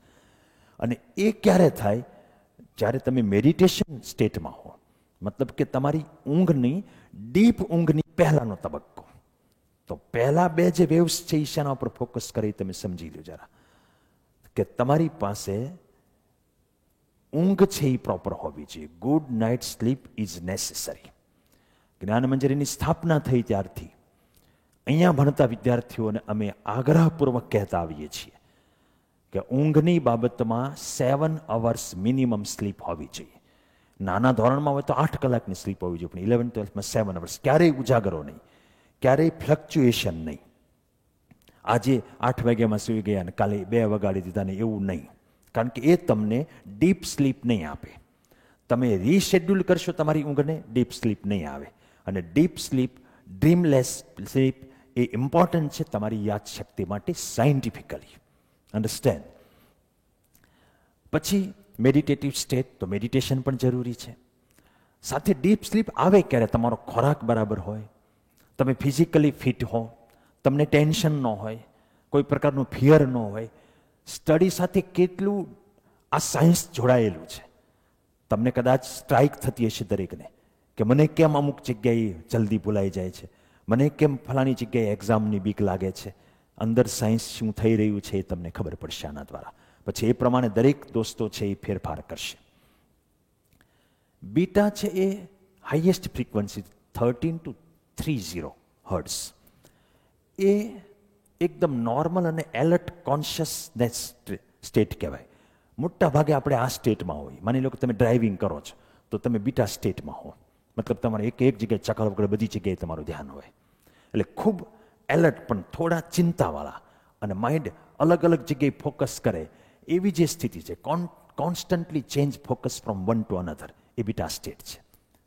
અને એ ક્યારે થાય? જ્યારે તમે મેડિટેશન સ્ટેટમાં હો, મતલબ કે તમારી ઊંઘની, ડીપ ઊંઘની પહેલાનો તબક્કો. તો પહેલા બે જે વેવ્સ છે એ શાના ઉપર ફોકસ કરી તમે સમજી લો જરા, કે તમારી પાસે ઊંઘ છે એ પ્રોપર હોવી જોઈએ. Good night sleep is necessary. જ્ઞાન મંજરીની સ્થાપના થઈ ત્યારથી અહીંયા ભણતા વિદ્યાર્થીઓને અમે આગ્રહપૂર્વક કહેતા આવીએ છીએ કે ઊંઘની બાબતમાં 7 અવર્સ મિનિમમ સ્લીપ હોવી જોઈએ. નાના ધોરણમાં હોય તો 8 કલાકની સ્લીપ હોવી જોઈએ, પણ 11th-12thમાં 7 અવર્સ. ક્યારેય ઉજાગરો નહીં, ક્યારેય ફ્લક્ચ્યુએશન નહીં. આજે 8 વાગ્યામાં સૂઈ ગયા અને કાલે 2 વગાડી દીધા ને, એવું નહીં. કારણ કે એ તમને ડીપ સ્લીપ નહીં આપે. તમે રીશેડ્યુલ કરશો તમારી ઊંઘને, ડીપ સ્લીપ નહીં આવે. અને ડીપ સ્લીપ, ડ્રીમલેસ સ્લીપ એ ઇમ્પોર્ટન્ટ છે તમારી યાદશક્તિ માટે સાયન્ટિફિકલી. અન્ડરસ્ટેન્ડ? પછી મેડિટેટિવ સ્ટેટ, તો મેડિટેશન પણ જરૂરી છે. સાથે ડીપ સ્લીપ આવે ક્યારે? તમારો ખોરાક બરાબર હોય, તમે ફિઝિકલી ફિટ હો, તમને ટેન્શન ન હોય, કોઈ પ્રકારનું ફિયર ન હોય. સ્ટડી સાથે કેટલું આ સાયન્સ જોડાયેલું છે. તમને કદાચ સ્ટ્રાઇક થતી હશે દરેકને કે મને કેમ અમુક જગ્યાએ જલ્દી ભૂલાઈ જાય છે, મને કેમ ફલાણી જગ્યાએ એક્ઝામની બીક લાગે છે. અંદર સાયન્સ શું થઈ રહ્યું છે એ તમને ખબર પડશે આના દ્વારા. પછી એ પ્રમાણે દરેક દોસ્તો છે એ ફેરફાર કરશે. બીટા છે એ હાઈએસ્ટ ફ્રીક્વન્સી 13 to 30 હર્ટ્ઝ. એ એકદમ નોર્મલ અને એલર્ટ કોન્શિયસનેસ સ્ટેટ કહેવાય. મોટા ભાગે આપણે આ સ્ટેટમાં હોય. માની લો કે તમે ડ્રાઇવિંગ કરો છો તો તમે બીટા સ્ટેટમાં હો, મતલબ તમારે એક જગ્યાએ ચકલ વગર બધી જગ્યાએ તમારું ધ્યાન હોય. એટલે ખૂબ એલર્ટ પણ થોડા ચિંતાવાળા, અને માઇન્ડ અલગ અલગ જગ્યાએ ફોકસ કરે એવી જે સ્થિતિ છે, constantly change focus from one to another, એ બીટા સ્ટેટ છે.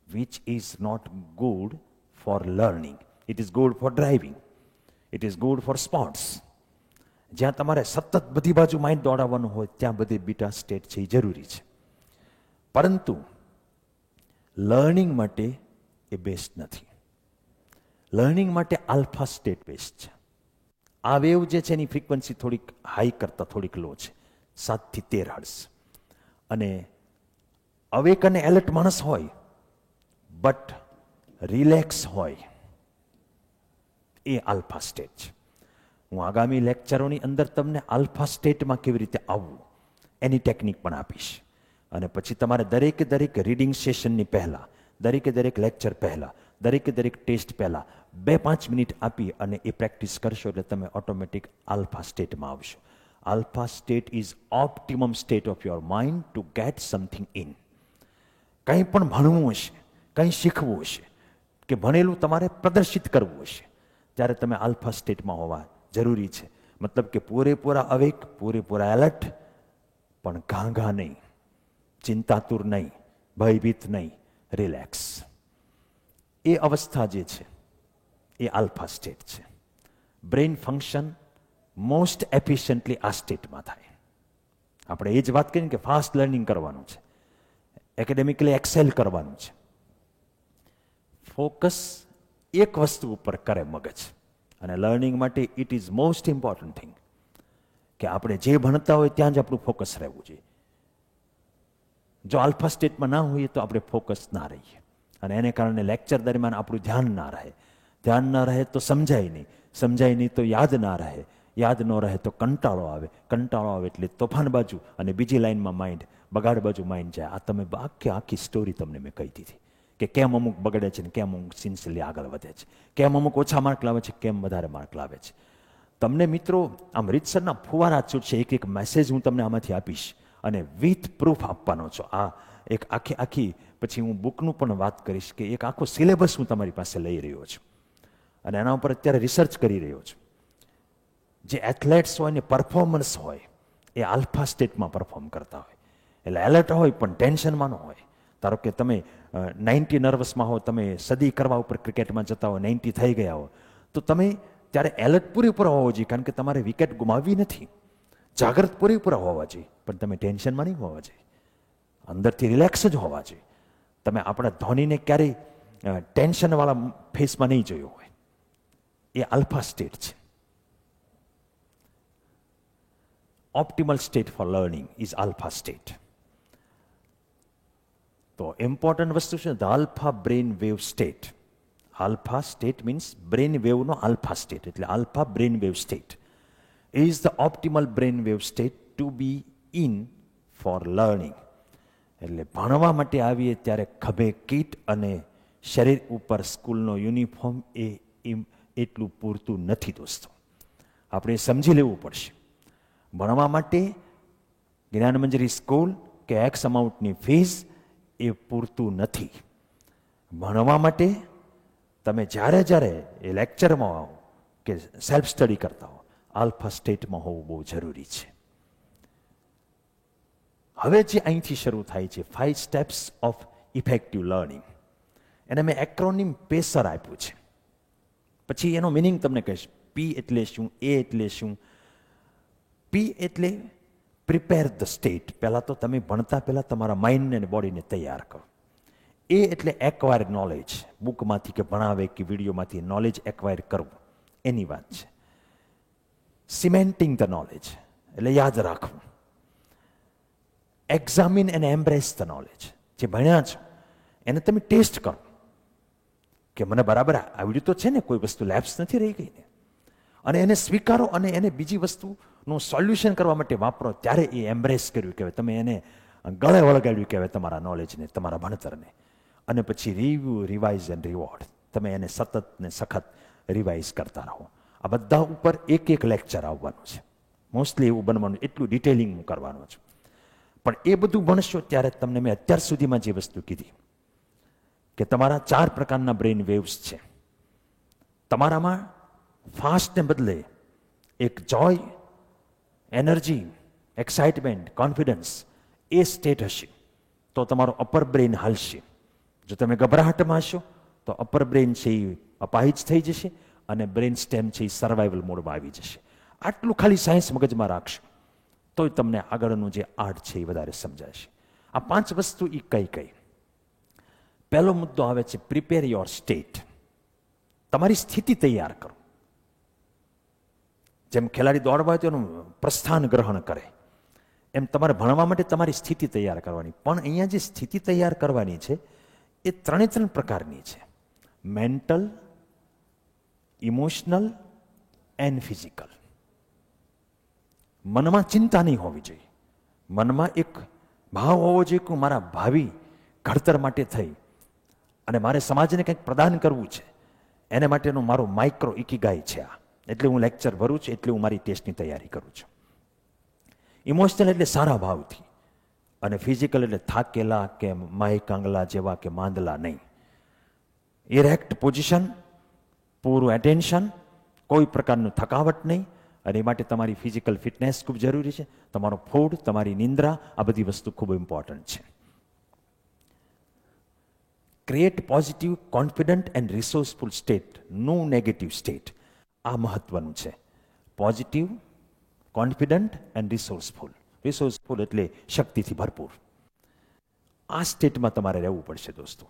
Which is not good for learning. It is good for driving, it is good for sports. જ્યાં તમારે સતત બધી બાજુ માઇન્ડ દોડાવવાનું હોય ત્યાં બધી બીટા સ્ટેટ છે એ જરૂરી છે. પરંતુ લર્નિંગ માટે એ બેસ્ટ નથી. લર્નિંગ માટે આલ્ફા સ્ટેટ બેસ્ટ છે. આ વેવ જે છે એની ફ્રીક્વન્સી થોડીક હાઈ કરતાં થોડીક લો છે, 7 થી 13 હર્ટ્ઝ. અને અવેક અને એલર્ટ માણસ હોય બટ રિલેક્સ હોય, એ આલ્ફા સ્ટેટ છે. હું આગામી લેક્ચરોની અંદર તમને આલ્ફા સ્ટેટમાં કેવી રીતે આવવું એની ટેકનિક પણ આપીશ. અને પછી તમારે દરેક રીડિંગ સેશનની પહેલાં, દરેક લેક્ચર પહેલાં, દરેક ટેસ્ટ પહેલાં 2-5 મિનિટ આપી અને એ પ્રેક્ટિસ કરશો એટલે તમે ઓટોમેટિક આલ્ફા સ્ટેટમાં આવશો. Alpha state is optimum state of your mind to gate something in. કંઈ પણ ભણવું હશે, કંઈ શીખવું હશે, કે ભણેલું તમારે પ્રદર્શિત કરવું હશે, ત્યારે તમે આલ્ફા સ્ટેટમાં હોવા જરૂરી છે. મતલબ કે પૂરેપૂરા અવેક, પૂરેપૂરા એલર્ટ, પણ ઘાંઘા નહીં, ચિંતાતુર નહીં, ભયભીત નહીં, રિલેક્સ. એ અવસ્થા જે છે એ આલ્ફા સ્ટેટ છે. બ્રેઇન ફંક્શન મોસ્ટ એફિશિયન્ટલી આ સ્ટેટમાં થાય. આપણે એ જ વાત કરીએ કે ફાસ્ટ લર્નિંગ કરવાનું છે, એકેડેમિકલી એક્સેલ કરવાનું છે. ફોકસ એક વસ્તુ ઉપર કરે મગજ, અને લર્નિંગ માટે it is most important thing કે આપણે જે ભણતા હોય ત્યાં જ આપણું ફોકસ રહેવું જોઈએ. જો આલ્ફા સ્ટેટમાં ના હોઈએ તો આપણે ફોકસ ના રહીએ, અને એને કારણે લેક્ચર દરમિયાન આપણું ધ્યાન ના રહે. ધ્યાન ના રહે તો સમજાય નહીં, સમજાય નહીં તો યાદ ના રહે, યાદ ન રહે તો કંટાળો આવે, કંટાળો આવે એટલે તોફાન બાજુ, અને બીજી લાઈનમાં માઇન્ડ બગાડ બાજુ માઇન્ડ જાય. આ તમે આખી સ્ટોરી તમને મેં કહી દીધી કે કેમ અમુક બગડે છે ને કેમ અમુક સિન્સિયરલી આગળ વધે છે, કેમ અમુક ઓછા માર્ક લાવે છે, કેમ વધારે માર્ક લાવે છે. તમને મિત્રો આમ રીતસરના ફુવારા છૂટશે, એક એક મેસેજ હું તમને આમાંથી આપીશ અને વિથ પ્રૂફ આપવાનો છો. આ એક આખી પછી હું બુકનું પણ વાત કરીશ કે એક આખો સિલેબસ હું તમારી પાસે લઈ રહ્યો છું, અને એના ઉપર અત્યારે રિસર્ચ કરી રહ્યો છું. જે એથ્લેટ્સ હોય ને પરફોર્મન્સ હોય એ આલ્ફા સ્ટેટમાં પરફોર્મ કરતા હોય, એટલે એલર્ટ હોય પણ ટેન્શનમાં ન હોય. ધારો કે તમે 90 નર્વસમાં હો, તમે સદી કરવા ઉપર ક્રિકેટમાં જતા હો, 90 થઈ ગયા હો, તો તમે ત્યારે એલર્ટ પૂરેપૂરો હોવો જોઈએ, કારણ કે તમારે વિકેટ ગુમાવવી નથી. જાગ્રત પૂરેપૂરા હોવા જોઈએ, પણ તમે ટેન્શનમાં નહીં હોવા જોઈએ, અંદરથી રિલેક્સ જ હોવા જોઈએ. તમે આપણા ધોનીને ક્યારેય ટેન્શનવાળા ફેસમાં નહીં જોયો હોય. એ આલ્ફા સ્ટેટ છે. Optimal state for learning is alpha state. તો ઇમ્પોર્ટન્ટ વસ્તુ છે the alpha brain wave state. Alpha state means brain વેવનો આલ્ફા સ્ટેટ, એટલે alpha brain wave state is the optimal brain wave state to be in for learning. એટલે ભણવા માટે આવીએ ત્યારે ખભે કીટ અને શરીર ઉપર સ્કૂલનો યુનિફોર્મ એ એટલું પૂરતું નથી દોસ્તો. આપણે સમજી લેવું પડશે. ભણવા માટે જ્ઞાનમંજરી સ્કૂલ કે એક્સ અમાઉન્ટની ફીસ એ પૂરતું નથી. ભણવા માટે તમે જ્યારે એ લેક્ચરમાં આવો કે સેલ્ફ સ્ટડી કરતા હો, આલ્ફા સ્ટેટમાં હોવું બહુ જરૂરી છે. હવે જે અહીંથી શરૂ થાય છે 5 સ્ટેપ્સ ઓફ ઇફેક્ટિવ લર્નિંગ, એને મેં એક્રોનિમ પેસર આપ્યું છે. પછી એનો મિનિંગ તમને કહીશ. પી એટલે શું, એ એટલે શું. પી એટલે પ્રિપેર ધ સ્ટેટ. પહેલાં તો તમે ભણતા પહેલાં તમારા માઇન્ડને અને બોડીને તૈયાર કરો. એ એટલે એક્વાયર નોલેજ, બુકમાંથી કે ભણાવે કે વિડીયોમાંથી નોલેજ એક્વાયર કરવું, એની વાત છે. સિમેન્ટિંગ ધ નોલેજ એટલે યાદ રાખવું. Examine and embrace the knowledge, જે ભણ્યા છો એને તમે ટેસ્ટ કરો કે મને બરાબર આવડ્યું તો છે ને, કોઈ વસ્તુ લેપ્સ નથી રહી ગઈ ને, અને એને સ્વીકારો અને એને બીજી વસ્તુનું સોલ્યુશન કરવા માટે વાપરો. ત્યારે એ એમ્બ્રેસ કર્યું કહેવાય, તમે એને ગળે વળગાડ્યું કહેવાય તમારા નોલેજને, તમારા ભણતરને. અને પછી રિવ્યુ, રિવાઇઝ એન્ડ રિવોર્ડ, તમે એને સતત ને સખત રિવાઇઝ કરતા રહો. આ બધા ઉપર એક લેક્ચર આવવાનું છે, મોસ્ટલી એવું બનવાનું, એટલું ડિટેલિંગ હું કરવાનો છું. પણ એ બધું ભણશો ત્યારે તમને મેં અત્યાર સુધીમાં જે વસ્તુ કીધી કે તમારા 4 પ્રકારના બ્રેન વેવ્સ છે. તમારામાં ફાસ્ટને બદલે એક જોય, એનર્જી, એક્સાઇટમેન્ટ, કોન્ફિડન્સ એ સ્ટેટ હશે તો તમારો અપર બ્રેન હાલશે. જો તમે ગભરાહટમાં હશો તો અપર બ્રેન છે એ અપાહિજ થઈ જશે અને બ્રેન સ્ટેમ છે એ સર્વાઈવલ મોડમાં આવી જશે. આટલું ખાલી સાયન્સ મગજમાં રાખશો તો તમને આગળનું જે આર્ટ છે એ વધારે સમજાશે. આ 5 વસ્તુ એ કઈ. પહેલો મુદ્દો આવે છે પ્રિપેર યોર સ્ટેટ. તમારી સ્થિતિ તૈયાર કરો. જેમ ખેલાડી દોડવા હોય તેનું પ્રસ્થાન ગ્રહણ કરે, એમ તમારે ભણવા માટે તમારી સ્થિતિ તૈયાર કરવાની. પણ અહીંયા જે સ્થિતિ તૈયાર કરવાની છે એ 3 પ્રકારની છે: મેન્ટલ, ઇમોશનલ એન્ડ ફિઝિકલ. મનમાં ચિંતા નહીં હોવી જોઈએ. મનમાં એક ભાવ હોવો જોઈએ કે મારા ભાવિ ઘડતર માટે થઈ અને મારે સમાજને કંઈક પ્રદાન કરવું છે, એને માટેનું મારું માઇક્રો ઇકીગાઈ છે આ. એટલે હું લેક્ચર ભરું છું, એટલે હું મારી ટેસ્ટની તૈયારી કરું છું. ઇમોશનલ એટલે સારા ભાવથી, અને ફિઝિકલ એટલે થાકેલા કે માય કાંગલા જેવા કે માંદલા નહીં. ઇરેક્ટ પોઝિશન, પૂરું એટેન્શન, કોઈ પ્રકારનું થકાવટ નહીં. અને એ માટે તમારી ફિઝિકલ ફિટનેસ ખૂબ જરૂરી છે. તમારો ફૂડ, તમારી નિંદ્રા, આ બધી વસ્તુ ખૂબ ઇમ્પોર્ટન્ટ છે. Create positive, confident and resourceful state, no negative state. આ મહત્વનું છે. Positive, confident and resourceful. Resourceful એટલે શક્તિથી ભરપૂર. આ સ્ટેટમાં તમારે રહેવું પડશે દોસ્તો.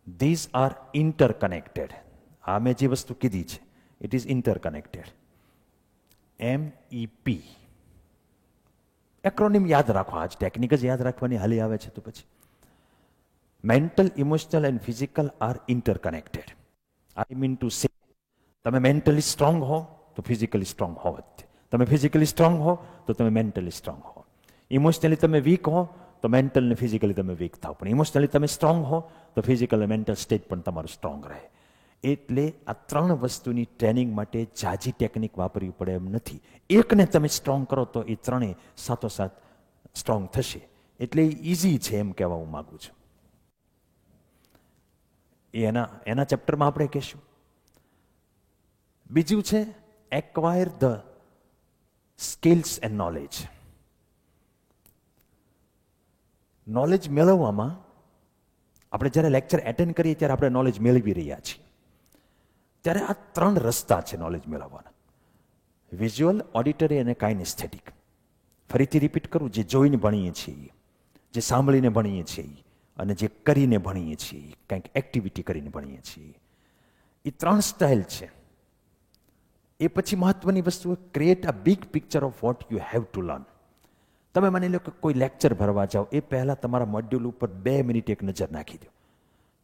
These are interconnected. આ મેં જે વસ્તુ કીધી છે it is interconnected. MEP acronym યાદ રાખો. આજ ટેકનિક જ યાદ રાખવાની હાલી આવે છે તો પછી mental, emotional and physical are interconnected. I mean to say તમે મેન્ટલી સ્ટ્રોંગ હો તો ફિઝિકલી સ્ટ્રોંગ હો જ. તમે ફિઝિકલી સ્ટ્રોંગ હો તો તમે મેન્ટલી સ્ટ્રોંગ હો. ઇમોશનલી તમે વીક હો તો મેન્ટલ ને ફિઝિકલી તમે વીક થાવ. પણ ઇમોશનલી તમે સ્ટ્રોંગ હો તો ફિઝિકલ અને મેન્ટલ સ્ટેટ પણ તમારું સ્ટ્રોંગ રહે. એટલે આ ત્રણ વસ્તુની ટ્રેનિંગ માટે જાજી ટેકનિક વાપરવી પડે એમ નથી. એકને તમે સ્ટ્રોંગ કરો તો એ ત્રણેય સાથોસાથ સ્ટ્રોંગ થશે. એટલે એ ઇઝી છે એમ કહેવા હું માગું છું. એના ચેપ્ટરમાં આપણે કહેશું. બીજું છે acquire the skills and knowledge. Knowledge મેળવવામાં આપણે જ્યારે લેક્ચર એટેન્ડ કરીએ ત્યારે આપણે નોલેજ મેળવી રહ્યા છીએ. ત્યારે આ ત્રણ રસ્તા છે નોલેજ મેળવવાના: વિઝ્યુઅલ, ઓડિટરી અને કાઇનેસ્થેટિક. ફરીથી રિપીટ કરું, જે જોઈને ભણીએ છીએ, જે સાંભળીને ભણીએ છીએ અને જે કરીને ભણીએ છીએ, કંઈક એક્ટિવિટી કરીને ભણીએ છીએ, એ ત્રણ સ્ટાઇલ છે. એ પછી મહત્વની વસ્તુ, create a big picture of what you have to learn. તમે માની લો કે કોઈ લેક્ચર ભરવા જાઓ એ પહેલાં તમારા મોડ્યુલ ઉપર 2 મિનિટ એક નજર નાખી દો.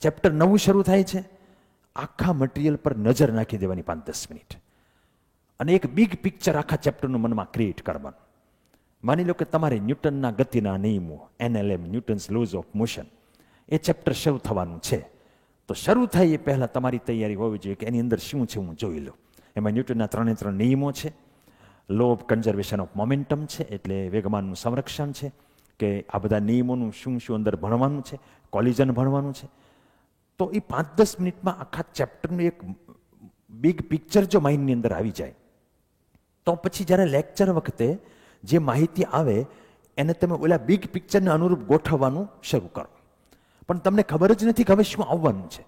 ચેપ્ટર નવું શરૂ થાય છે, આખા મટીરિયલ પર નજર નાખી દેવાની 5-10 મિનિટ અને એક બિગ પિક્ચર આખા ચેપ્ટરનું મનમાં ક્રિએટ કરવાનું. માની લો કે તમારે ન્યૂટનના ગતિના નિયમો, NLM, Newton's lose of motion, A chapter શરૂ થવાનું છે. તો શરૂ થાય એ પહેલાં તમારી તૈયારી હોવી જોઈએ કે એની અંદર શું છે હું જોઈ લઉં. એમાં ન્યૂટનના 3 નિયમો છે. Law of conservation of momentum છે, એટલે વેગમાનનું સંરક્ષણ છે, કે આ બધા નિયમોનું શું શું અંદર ભણવાનું છે, કોલિઝન ભણવાનું છે. તો એ 5-10 મિનિટમાં આખા ચેપ્ટરનું એક બિગ પિક્ચર જો માઇન્ડની અંદર આવી જાય તો પછી જ્યારે લેક્ચર વખતે જે માહિતી આવે એને તમે ઓલા બિગ પિક્ચરને અનુરૂપ ગોઠવવાનું શરૂ કરો. પણ તમને ખબર જ નથી કે હવે શું આવવાનું છે,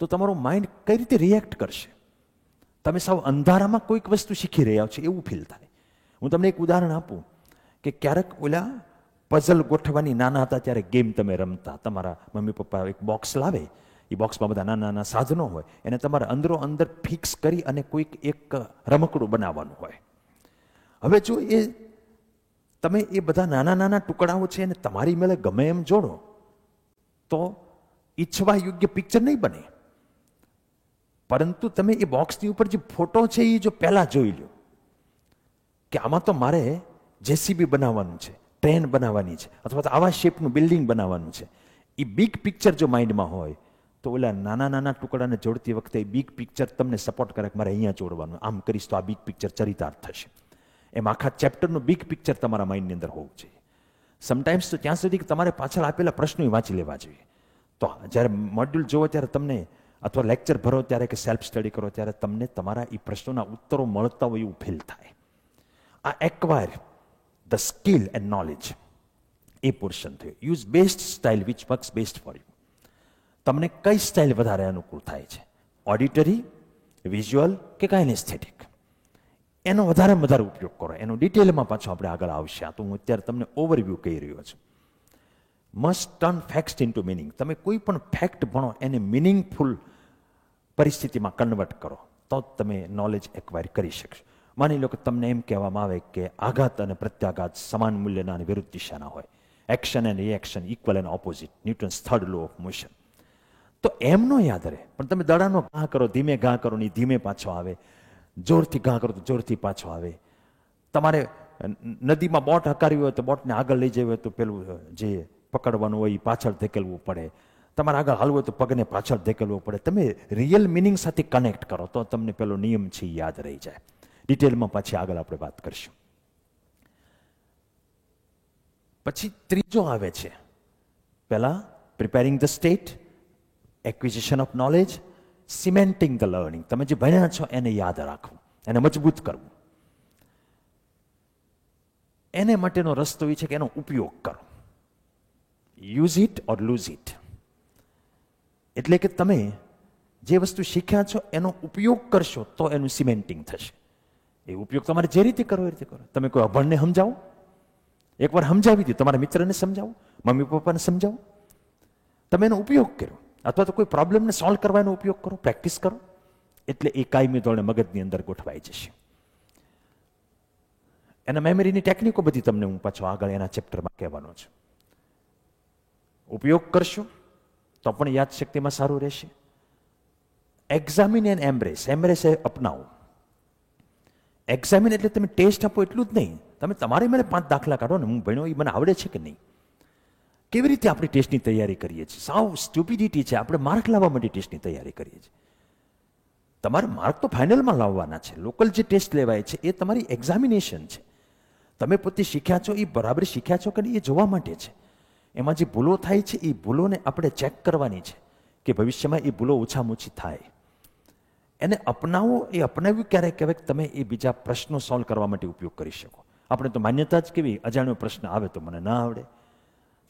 તો તમારું માઇન્ડ કઈ રીતે રિએક્ટ કરશે? તમે સાવ અંધારામાં કોઈક વસ્તુ શીખી રહ્યા છો એવું ફીલ થાય. હું તમને એક ઉદાહરણ આપું કે ક્યારેક ઓલા પઝલ ગોઠવવાની નાના હતા ત્યારે ગેમ તમે રમતા, તમારા મમ્મી પપ્પા એક બોક્સ લાવે, એ બોક્સમાં બધા નાના નાના સાધનો હોય, એને તમારે અંદરો અંદર ફિક્સ કરી અને કોઈક એક રમકડું બનાવવાનું હોય. હવે જો તમે એ બધા નાના નાના ટુકડાઓ છે એને તમારી મેળે ગમે એમ જોડો તો ઈચ્છવા યોગ્ય પિક્ચર નહીં બને. પરંતુ તમે એ બોક્સની ઉપર જે ફોટો છે એ જો પહેલા જોઈ લો કે આમાં તો મારે JCB બનાવવાનું છે, ટ્રેન બનાવવાની છે, અથવા તો આવા શેપનું બિલ્ડિંગ બનાવવાનું છે, એ બિગ પિક્ચર જો માઇન્ડમાં હોય તો ઓલા નાના નાના ટુકડાને જોડતી વખતે બિગ પિક્ચર તમને સપોર્ટ કરે કે મારે અહીંયા જોડવાનું, આમ કરીશ તો આ બિગ પિક્ચર ચરિતાર્થ થશે. એમ આખા ચેપ્ટરનું બિગ પિક્ચર તમારા માઇન્ડની અંદર હોવું જોઈએ. સમટાઈમ્સ તો ત્યાં સુધી કે તમારે પાછળ આપેલા પ્રશ્નો વાંચી લેવા જોઈએ. તો જ્યારે મોડ્યુલ જોવો ત્યારે તમને, અથવા લેક્ચર ભરો ત્યારે કે સેલ્ફ સ્ટડી કરો ત્યારે તમને તમારા એ પ્રશ્નોના ઉત્તરો મળતા હોય એવું ફીલ થાય. આ acquire the skill and knowledge એ પોર્શન થયું. Use best style which works best for you. તમને કઈ સ્ટાઇલ વધારે અનુકૂળ થાય છે, ઓડિટરી, વિઝ્યુઅલ કે કાઇનેસ્થેટિક? એનો વધારે ઉપયોગ કરો. એનો ડિટેલમાં પાછો આપણે આગળ આવશે. આ તો હું અત્યારે તમને ઓવરવ્યૂ કહી રહ્યો છું. Must turn facts into meaning. તમે કોઈ પણ ફેક્ટ ભણો એને મિનિંગફુલ પરિસ્થિતિમાં કન્વર્ટ કરો તો તમે નોલેજ એક્વાયર કરી શકશો. માની લો કે તમને એમ કહેવામાં આવે કે આઘાત અને પ્રત્યાઘાત સમાન મૂલ્યના અને વિરુદ્ધ દિશાના હોય, action and reaction equal and opposite, Newton's 3rd law of motion. તો એમ નો યાદ રહે, પણ તમે દડાનો ઘા કરો, ધીમે ઘા કરો ને ધીમે પાછો આવે, જોરથી ઘા કરો તો જોરથી પાછો આવે. તમારે નદીમાં બોટ હકારવી હોય તો બોટને આગળ લઈ જવી હોય તો પેલું જે પકડવાનું હોય એ પાછળ ધકેલવું પડે. તમારે આગળ હાલવું હોય તો પગને પાછળ ધકેલવું પડે. તમે રિયલ મિનિંગ સાથે કનેક્ટ કરો તો તમને પેલો નિયમ છે યાદ રહી જાય. ડિટેલમાં પાછી આગળ આપણે વાત કરીશું. પછી ત્રીજો આવે છે, પહેલા preparing the state, acquisition of knowledge, cementing the learning. તમે જે ભણ્યા છો એને યાદ રાખવું, એને મજબૂત કરવું. એને માટેનો રસ્તો એ છે કે એનો ઉપયોગ કરો. Use it or lose it. એટલે કે તમે જે વસ્તુ શીખ્યા છો એનો ઉપયોગ કરશો તો એનું સિમેન્ટિંગ થશે. એ ઉપયોગ તમારે જે રીતે કરવો એ રીતે કરો. તમે કોઈ અભણને સમજાવો, એકવાર સમજાવી દો, તમારા મિત્રને સમજાવો, મમ્મી પપ્પાને સમજાવો, તમે એનો ઉપયોગ કરો. અથવા તો કોઈ પ્રોબ્લેમને સોલ્વ કરવાનો ઉપયોગ કરો, પ્રેક્ટિસ કરો, એટલે એ કાયમી ધોરણે મગજની અંદર ગોઠવાઈ જશે. એના મેમરીની ટેકનિકો બધી તમને હું પાછો આગળ એના ચેપ્ટરમાં કહેવાનો છું. ઉપયોગ કરશો તો પણ યાદશક્તિમાં સારું રહેશે. Examine and embrace. એમ્બ્રેસ એ અપનાવો. એક્ઝામિન એટલે તમે ટેસ્ટ આપો એટલું જ નહીં, તમે તમારે મને 5 દાખલા કાઢો ને હું ભણ્યો એ મને આવડે છે કે નહીં. કેવી રીતે આપણે ટેસ્ટની તૈયારી કરીએ છીએ? સાવ સ્ટુપિડિટી છે. આપણે માર્ક લાવવા માટે ટેસ્ટની તૈયારી કરીએ છીએ. તમારે માર્ક તો ફાઇનલમાં લાવવાના છે. લોકલ જે ટેસ્ટ લેવાય છે એ તમારી એક્ઝામિનેશન છે. તમે પોતે શીખ્યા છો એ બરાબર શીખ્યા છો કે નહીં એ જોવા માટે છે. એમાં જે ભૂલો થાય છે એ ભૂલોને આપણે ચેક કરવાની છે કે ભવિષ્યમાં એ ભૂલો ઓછામાં ઓછી થાય. એને અપનાવો. એ અપનાવ્યું ક્યારે કહેવાય? તમે એ બીજા પ્રશ્નો સોલ્વ કરવા માટે ઉપયોગ કરી શકો. આપણે તો માન્યતા જ કેવી, અજાણ્યો પ્રશ્ન આવે તો મને ના આવડે.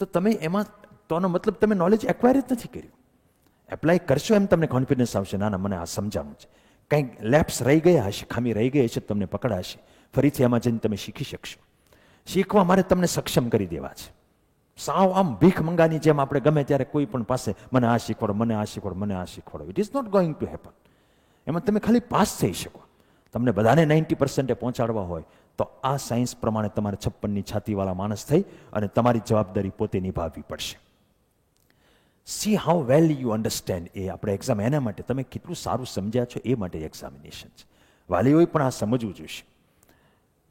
તો તમે એમાં તોનો મતલબ તમે નોલેજ એક્વાયર જ નથી કર્યું. એપ્લાય કરશો એમ તમને કોન્ફિડન્સ આવશે, ના ના મને આ સમજાવવું છે. કંઈક લેપ્સ રહી ગયા હશે, ખામી રહી ગઈ હશે, તમને પકડાશે. ફરીથી એમાં જઈને તમે શીખી શકશો. શીખવા મારે તમને સક્ષમ કરી દેવા છે. સાવ આમ ભીખ મંગાની જેમ આપણે ગમે ત્યારે કોઈ પણ પાસે મને આ શીખવાડો, મને આ શીખવાડો, મને આ શીખવાડો. It is not going to happen. એમાં તમે ખાલી પાસ થઈ શકો. તમને બધાને 90% પહોંચાડવા હોય તો આ સાયન્સ પ્રમાણે તમારે 56ની છાતીવાળા માણસ થઈ અને તમારી જવાબદારી પોતે નિભાવવી પડશે. See how well you understand. એ આપણે એક્ઝામ એના માટે તમે કેટલું સારું સમજ્યા છો એ માટે એક્ઝામિનેશન છે. વાલીઓએ પણ આ સમજવું જોઈશે.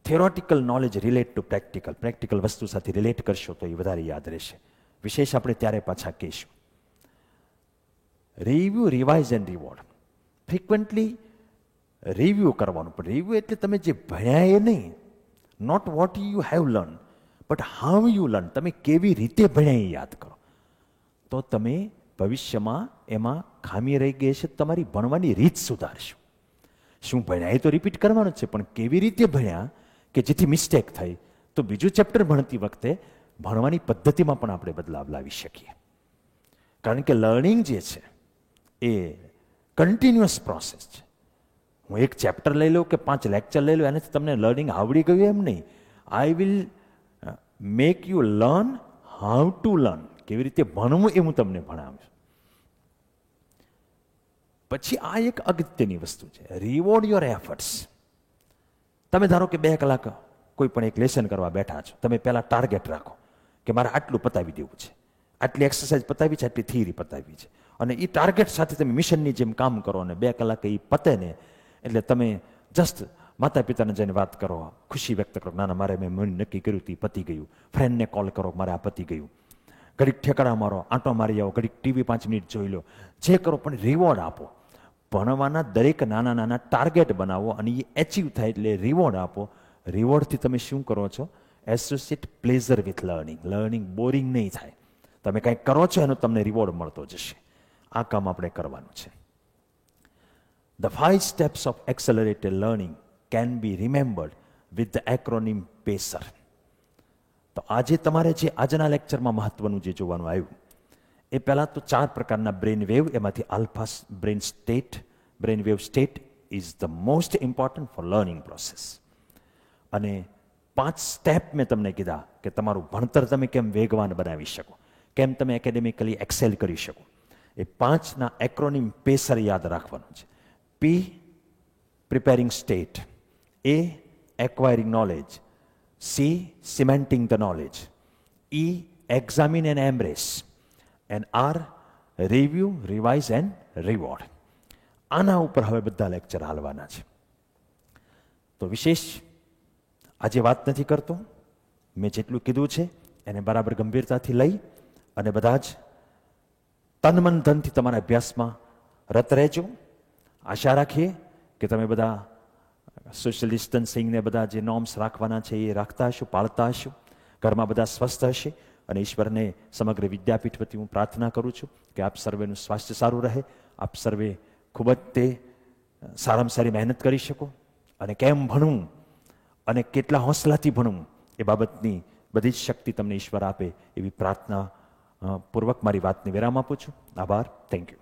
Theoretical knowledge relate to practical. Practical વસ્તુ સાથે રિલેટ કરશો તો એ વધારે યાદ રહેશે. વિશેષ આપણે ત્યારે પાછા કહીશું. Review, revise and reward. Frequently review કરવાનું. પણ રિવ્યુ એટલે તમે જે ભણ્યા એ નહીં. Not what you have learn but how you learn. તમે કેવી રીતે ભણ્યા એ યાદ કરો. તો તમે ભવિષ્યમાં એમાં ખામી રહી ગઈ છે, તમારી ભણવાની રીત સુધારશો. શું ભણ્યા એ તો રિપીટ કરવાનું જ છે, પણ કેવી રીતે ભણ્યા કે જેથી મિસ્ટેક થઈ તો બીજું ચેપ્ટર ભણતી વખતે ભણવાની પદ્ધતિમાં પણ આપણે બદલાવ લાવી શકીએ. કારણ કે લર્નિંગ જે છે એ કન્ટિન્યુઅસ પ્રોસેસ છે. હું એક ચેપ્ટર લઈ લઉં કે 5 લેક્ચર લઈ લઉં એનાથી તમને લર્નિંગ આવડી ગયું એમ નહીં. I will make you learn how to learn. કેવી રીતે ભણવું એ હું તમને ભણાવીશ. પછી આ એક અગત્યની વસ્તુ છે, રિવોર્ડ યોર એફર્ટ્સ. તમે ધારો કે 2 કલાક કોઈ પણ એક લેસન કરવા બેઠા છો. તમે પહેલા ટાર્ગેટ રાખો કે મારે આટલું પતાવી દેવું છે, આટલી એક્સરસાઇઝ પતાવી છે, આટલી થિયરી પતાવી છે. અને એ ટાર્ગેટ સાથે તમે મિશનની જેમ કામ કરો અને 2 કલાકે એ પતે ને એટલે તમે જસ્ટ માતા પિતાને જઈને વાત કરો, ખુશી વ્યક્ત કરો, ના ના મારે મેં નક્કી કર્યું હતું પતી ગયું. ફ્રેન્ડને કોલ કરો, મારે આ પતી ગયું. ઘડીક ઠેકડા મારો, આંટો મારી આવો, ઘડીક ટીવી 5 મિનિટ જોઈ લો, જે કરો પણ રિવોર્ડ આપો. ભણવાના દરેક નાના નાના ટાર્ગેટ બનાવો અને એ એચીવ થાય એટલે રિવોર્ડ આપો. રિવોર્ડથી તમે શું કરો છો? Associate pleasure with learning. Learning boring નહીં થાય. તમે કંઈક કરો છો એનો તમને રિવોર્ડ મળતો જશે. આ કામ આપણે કરવાનું છે. The 5 steps of accelerated learning can be remembered with the acronym PACER. તો આજે તમારે જે આજના લેક્ચરમાં મહત્વનું જે જોવાનું આવ્યું એ પહેલાં તો 4 પ્રકારના બ્રેન વેવ, એમાંથી alpha brain wave state is the most important for learning process. અને 5 સ્ટેપ મેં તમને કીધા કે તમારું ભણતર તમે કેમ વેગવાન બનાવી શકો, કેમ તમે એકેડેમિકલી એક્સેલ કરી શકો. એ 5ના એક્રોનિમ પેસર યાદ રાખવાનું છે. P, preparing state. A, acquiring knowledge. C, cementing the knowledge. E, examine and embrace. And R, review, revise and reward. આના ઉપર હવે બધા લેક્ચર હાલવાના છે. તો વિશેષ આજે વાત નથી કરતો. મેં જેટલું કીધું છે એને બરાબર ગંભીરતાથી લઈ અને બધા જ તન મન ધનથી તમારા અભ્યાસમાં રત રહેજો. આશા રાખીએ કે તમે બધા સોશિયલ ડિસ્ટન્સિંગને બધા જે નોર્મ્સ રાખવાના છે એ રાખતા હશો, પાળતા હશો. ઘરમાં બધા સ્વસ્થ હશે અને ઈશ્વરને સમગ્ર વિદ્યાપીઠ વતી હું પ્રાર્થના કરું છું કે આપ સર્વેનું સ્વાસ્થ્ય સારું રહે, આપ સર્વે ખૂબ જ તે સારામાં સારી મહેનત કરી શકો અને કેમ ભણવું અને કેટલા હોંસલાથી ભણવું એ બાબતની બધી જ શક્તિ તમને ઈશ્વર આપે એવી પ્રાર્થના પૂર્વક મારી વાતને વિરામ આપું છું. આભાર. Thank you.